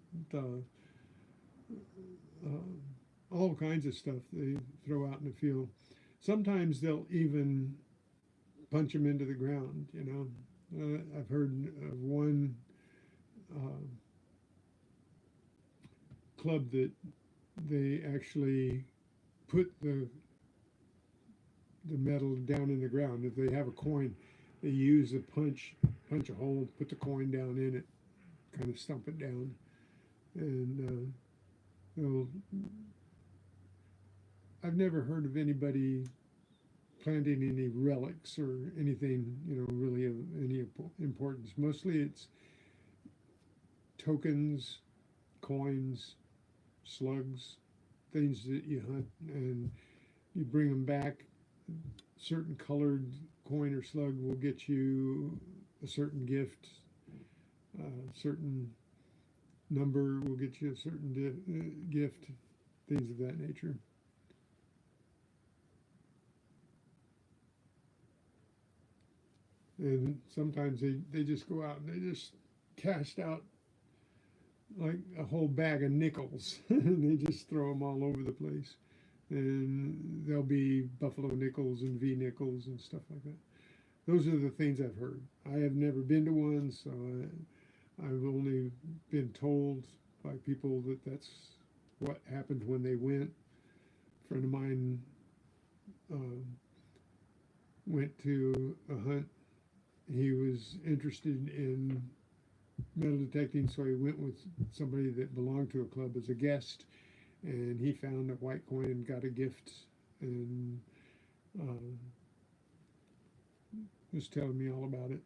all kinds of stuff they throw out in the field. Sometimes they'll even punch them into the ground, you know. I've heard of one club that they actually put the metal down in the ground. If they have a coin, they use a punch a hole, put the coin down in it, kind of stump it down, and I've never heard of anybody planting any relics or anything, you know, really of any importance. Mostly it's tokens, coins, slugs, things that you hunt, and you bring them back. Certain colored coin or slug will get you a certain gift. Certain number will get you a certain gift. Things of that nature. And sometimes they just go out and they just cast out like a whole bag of nickels and they just throw them all over the place. And there'll be buffalo nickels and V nickels and stuff like that. Those are the things I've heard. I have never been to one, so I've only been told by people that that's what happened when they went. A friend of mine went to a hunt. He was interested in metal detecting, so he went with somebody that belonged to a club as a guest, and he found a white coin and got a gift, and was telling me all about it.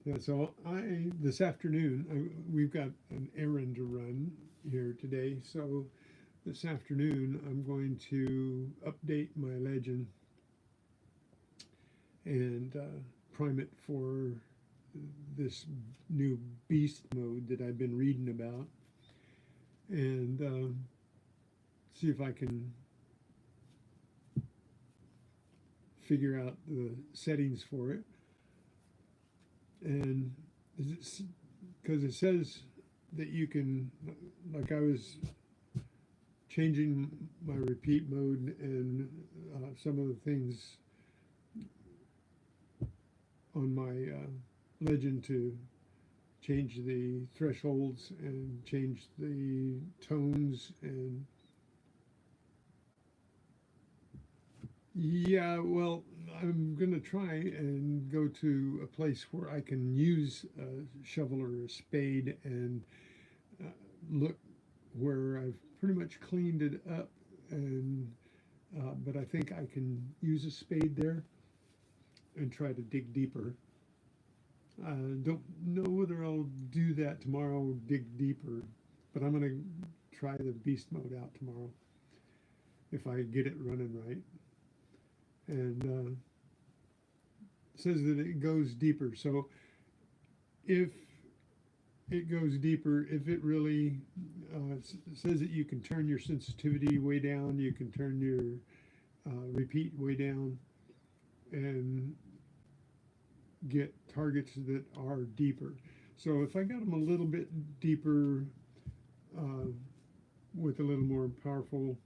Yeah, so this afternoon, we've got an errand to run here today. So this afternoon, I'm going to update my legend and prime it for this new beast mode that I've been reading about, and see if I can figure out the settings for it. And because it says that you can, like I was changing my repeat mode and some of the things on my legend to change the thresholds and change the tones, and yeah, well, I'm gonna try and go to a place where I can use a shovel or a spade and look where I've pretty much cleaned it up, and but I think I can use a spade there and try to dig deeper. I don't know whether I'll do that tomorrow, dig deeper, but I'm gonna try the beast mode out tomorrow if I get it running right. And says that it goes deeper. So if it goes deeper, if it really says that you can turn your sensitivity way down, you can turn your repeat way down, and get targets that are deeper. So if I got them a little bit deeper with a little more powerful,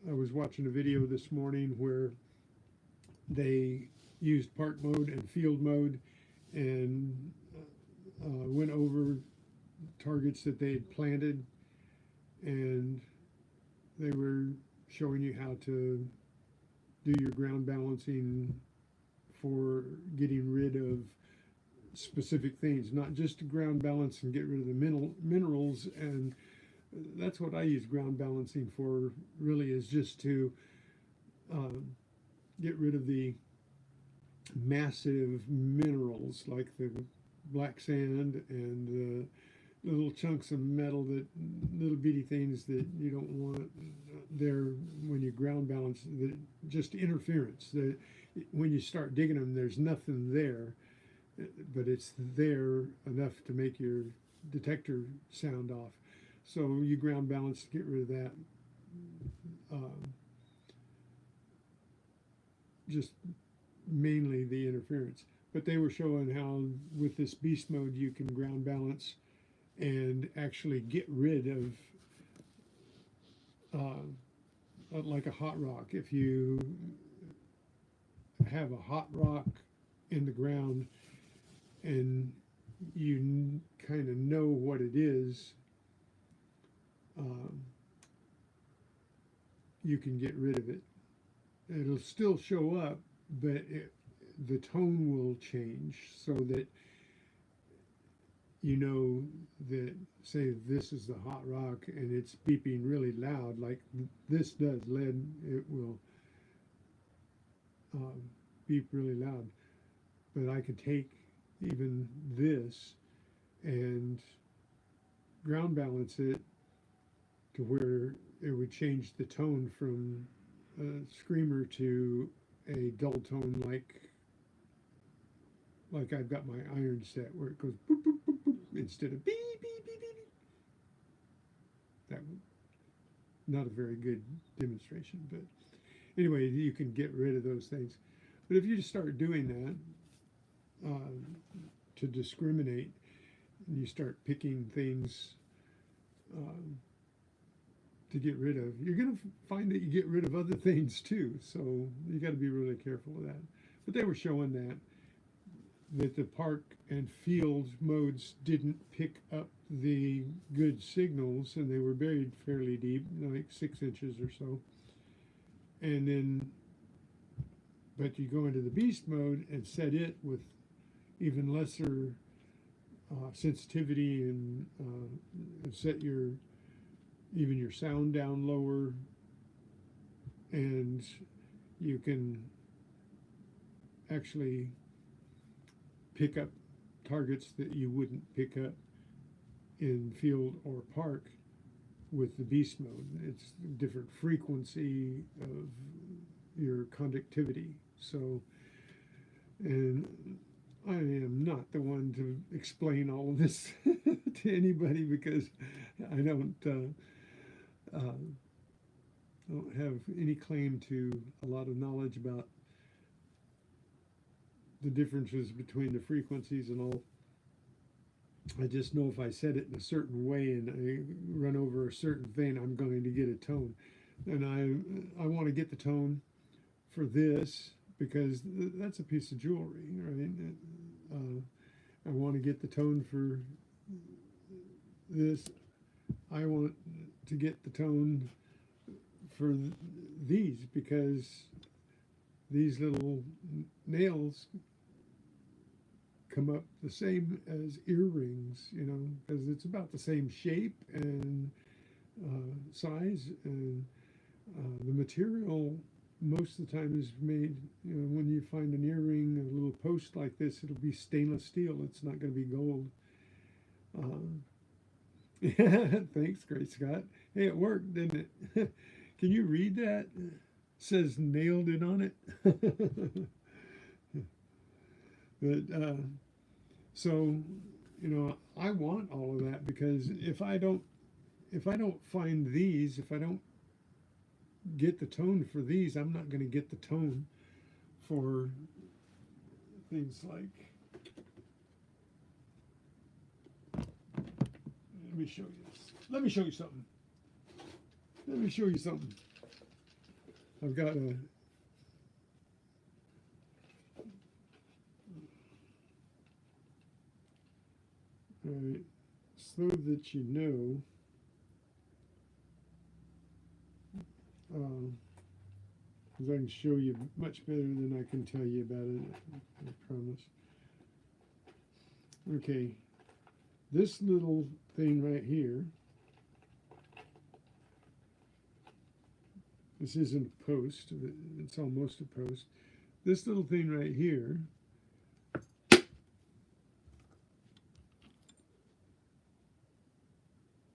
I was watching a video this morning where they used park mode and field mode and went over targets that they had planted, and they were showing you how to do your ground balancing for getting rid of specific things, not just to ground balance and get rid of the minerals. And that's what I use ground balancing for, really, is just to get rid of the massive minerals like the black sand and the little chunks of metal, that little bitty things that you don't want there when you ground balance, that just interference. That when you start digging them, there's nothing there, but it's there enough to make your detector sound off. So you ground balance to get rid of that. Just mainly the interference. But they were showing how with this beast mode you can ground balance and actually get rid of like a hot rock. If you have a hot rock in the ground and you kind of know what it is, you can get rid of it. It'll still show up, but the tone will change so that you know that, say, this is the hot rock and it's beeping really loud, like this does. Lead, it will beep really loud. But I could take even this and ground balance it to where it would change the tone from screamer to a dull tone like I've got my iron set where it goes boop, boop, boop, boop, instead of beep, beep, beep, beep. That not a very good demonstration, but anyway, you can get rid of those things. But if you just start doing that to discriminate, and you start picking things um, to get rid of, you're going to find that you get rid of other things too. So you got to be really careful of that. But they were showing that the park and field modes didn't pick up the good signals, and they were buried fairly deep, like 6 inches or so. And then, but you go into the beast mode and set it with even lesser sensitivity and set even your sound down lower, and you can actually pick up targets that you wouldn't pick up in field or park with the beast mode. It's a different frequency of your conductivity. So, and I am not the one to explain all of this to anybody, because I don't have any claim to a lot of knowledge about the differences between the frequencies and all. I just know if I set it in a certain way and I run over a certain thing, I'm going to get a tone. And I want to get the tone for this because that's a piece of jewelry, right? I want to get the tone for this. I want to get the tone for these because these little nails come up the same as earrings, you know, because it's about the same shape and size, and the material most of the time is made, you know, when you find an earring, a little post like this, it'll be stainless steel. It's not going to be gold. Yeah, thanks, Great Scott. Hey, it worked, didn't it? Can you read that? It says nailed it on it. But so, you know, I want all of that, because if I don't find these, if I don't get the tone for these, I'm not going to get the tone for things like, let me show you this. Let me show you something. Let me show you something. I've got a Alright, so that you know, because I can show you much better than I can tell you about it, I promise. Okay, this little thing right here, this isn't a post, it's almost a post. This little thing right here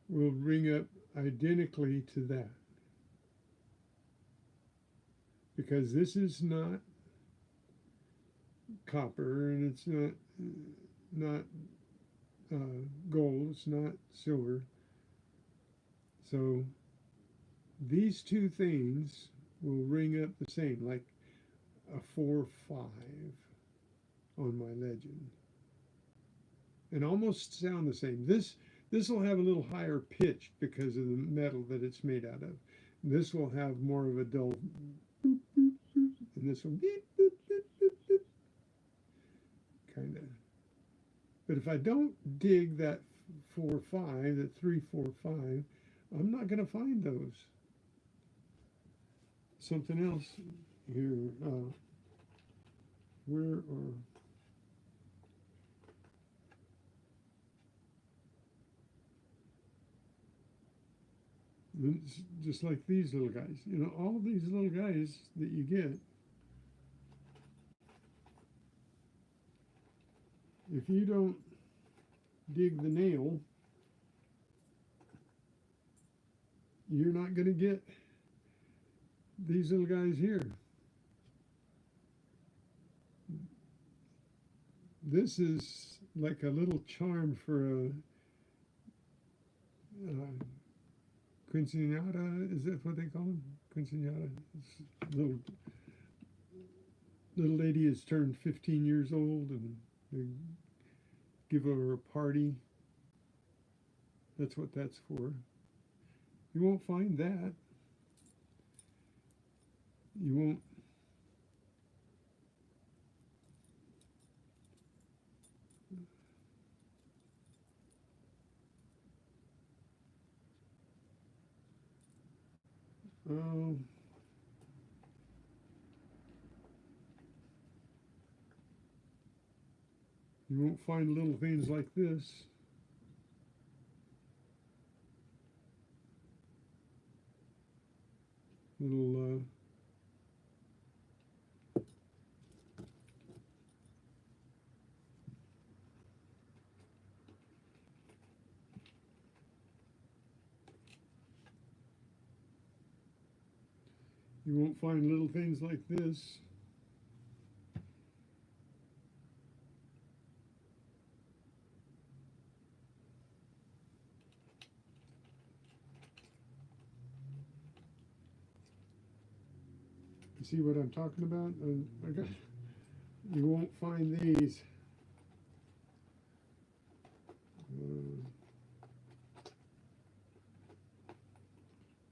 will ring up identically to that, because this is not copper, and it's not gold, it's not silver. So these two things will ring up the same, like a 4-5 on my legend, and almost sound the same. This will have a little higher pitch because of the metal that it's made out of. This will have more of a dull boop, boop, boop, and this will beep, boop, boop, boop, boop, kind of. But if I don't dig that 4-5, that 3-4-5, I'm not going to find those. Something else here, where are, it's just like these little guys, you know, all these little guys that you get, if you don't dig the nail, you're not going to get these little guys here. This is like a little charm for a quinceañera. Is that what they call them? Quinceañera. Little lady has turned 15 years old, and they give her a party. That's what that's for. You won't find that. You won't. You won't find little things like this. Little you won't find little things like this. You see what I'm talking about? You won't find these.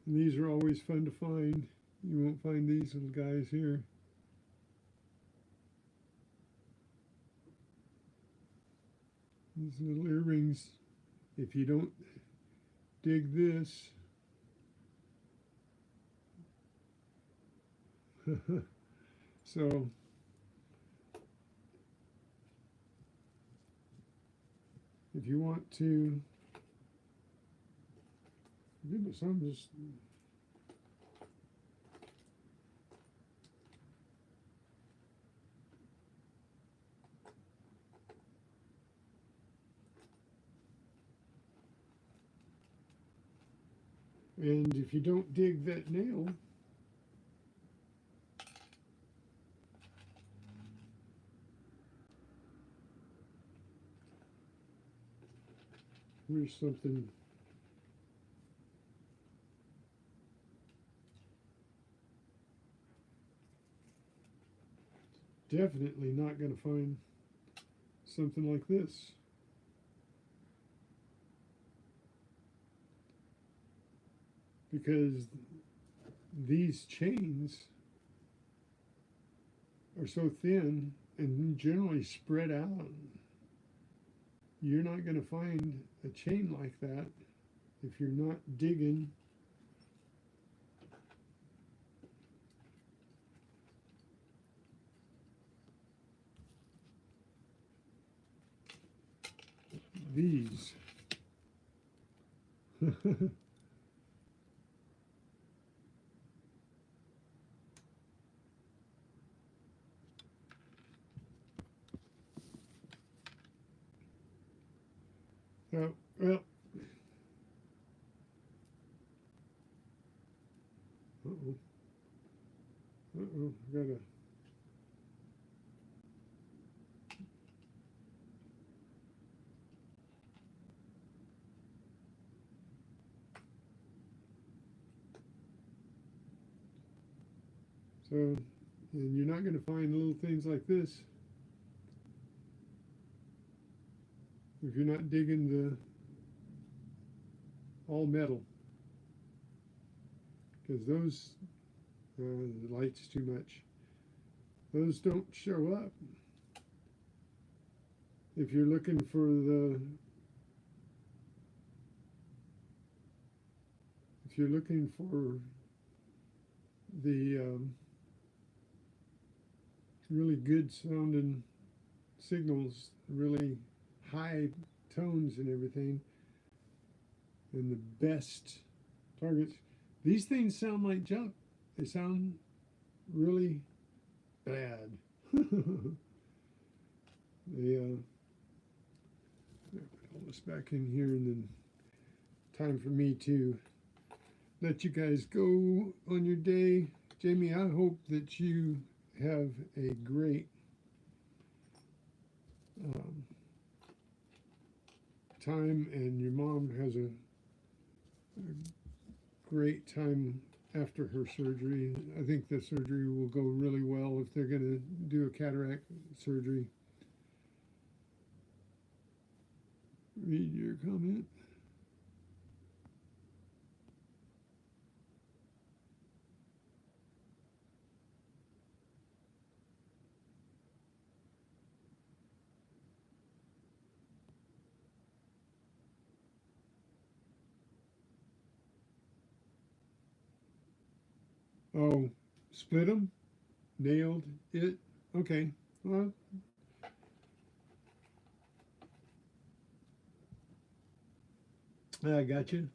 These are always fun to find. You won't find these little guys here. These little earrings, if you don't dig this, so if you want to, goodness, I'm just and if you don't dig that nail, here's something. Definitely not going to find something like this. Because these chains are so thin and generally spread out. You're not going to find a chain like that if you're not digging. These. Well, gotta. So, and you're not going to find little things like this if you're not digging the all metal, because those the light's too much. Those don't show up. If you're looking for the really good sounding signals, really high tones and everything, and the best targets, these things sound like junk. They sound really bad. Put all this back in here, and then time for me to let you guys go on your day. Jamie, I hope that you have a great um, time, and your mom has a great time after her surgery. I think the surgery will go really well if they're going to do a cataract surgery. Read your comment. Oh, split them? Nailed it? Okay. Well, I got you.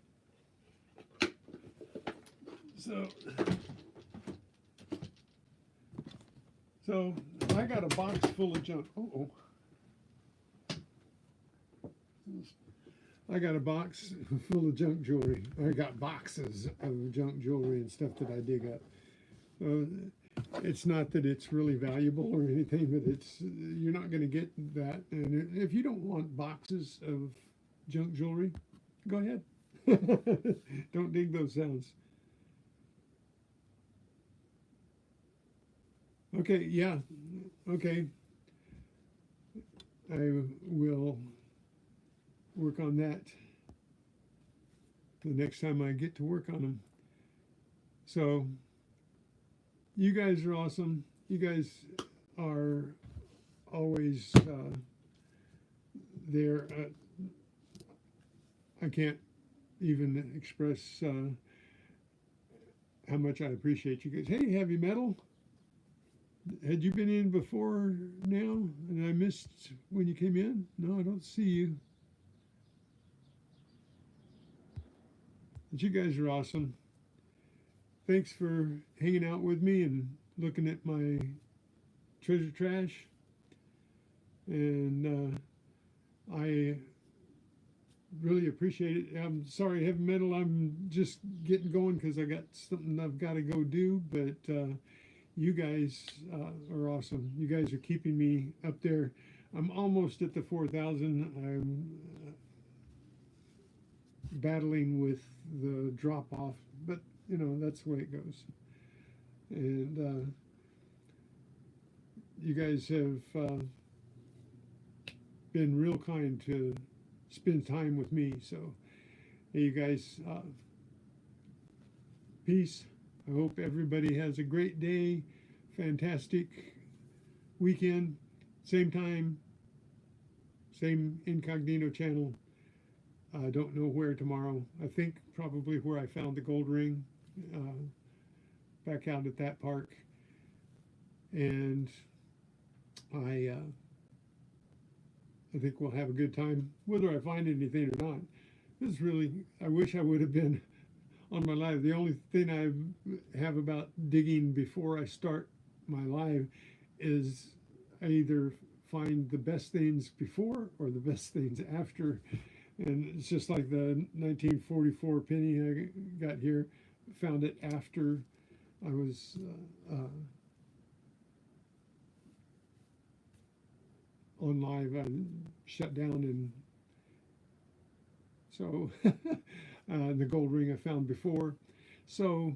So, so I got a box full of junk. Oh, I got a box full of junk jewelry. I got boxes of junk jewelry and stuff that I dig up. It's not that it's really valuable or anything, but it's you're not going to get that. And if you don't want boxes of junk jewelry, go ahead. Don't dig those sounds. Okay, yeah, okay. I will work on that the next time I get to work on them. So, you guys are awesome. You guys are always there. I can't even express how much I appreciate you guys. Hey, Heavy Metal. Had you been in before now? And I missed when you came in? No, I don't see you. But you guys are awesome. Thanks for hanging out with me and looking at my treasure trash. And I really appreciate it. I'm sorry, Heavy Metal, I'm just getting going because I got something I've got to go do. But you guys are awesome. You guys are keeping me up there. I'm almost at the 4,000. I'm battling with the drop off, but you know, that's the way it goes. And you guys have been real kind to spend time with me. So, hey, you guys, peace. I hope everybody has a great day, fantastic weekend, same time, same Incognito channel. I don't know where tomorrow. I think probably where I found the gold ring, back out at that park. And I think we'll have a good time, whether I find anything or not. This is really, I wish I would have been on my live. The only thing I have about digging before I start my live is I either find the best things before or the best things after. And it's just like the 1944 penny I got here, found it after I was on live. I shut down, and so the gold ring I found before. So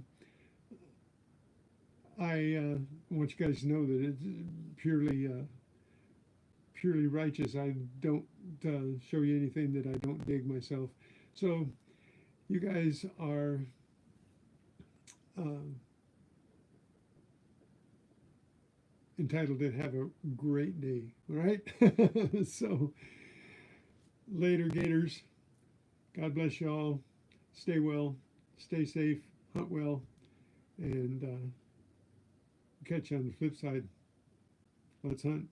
I want you guys to know that it's purely righteous. I don't show you anything that I don't dig myself. So you guys are entitled to have a great day. All right. So later, Gators. God bless you all. Stay well, stay safe, hunt well, and catch you on the flip side. Let's hunt.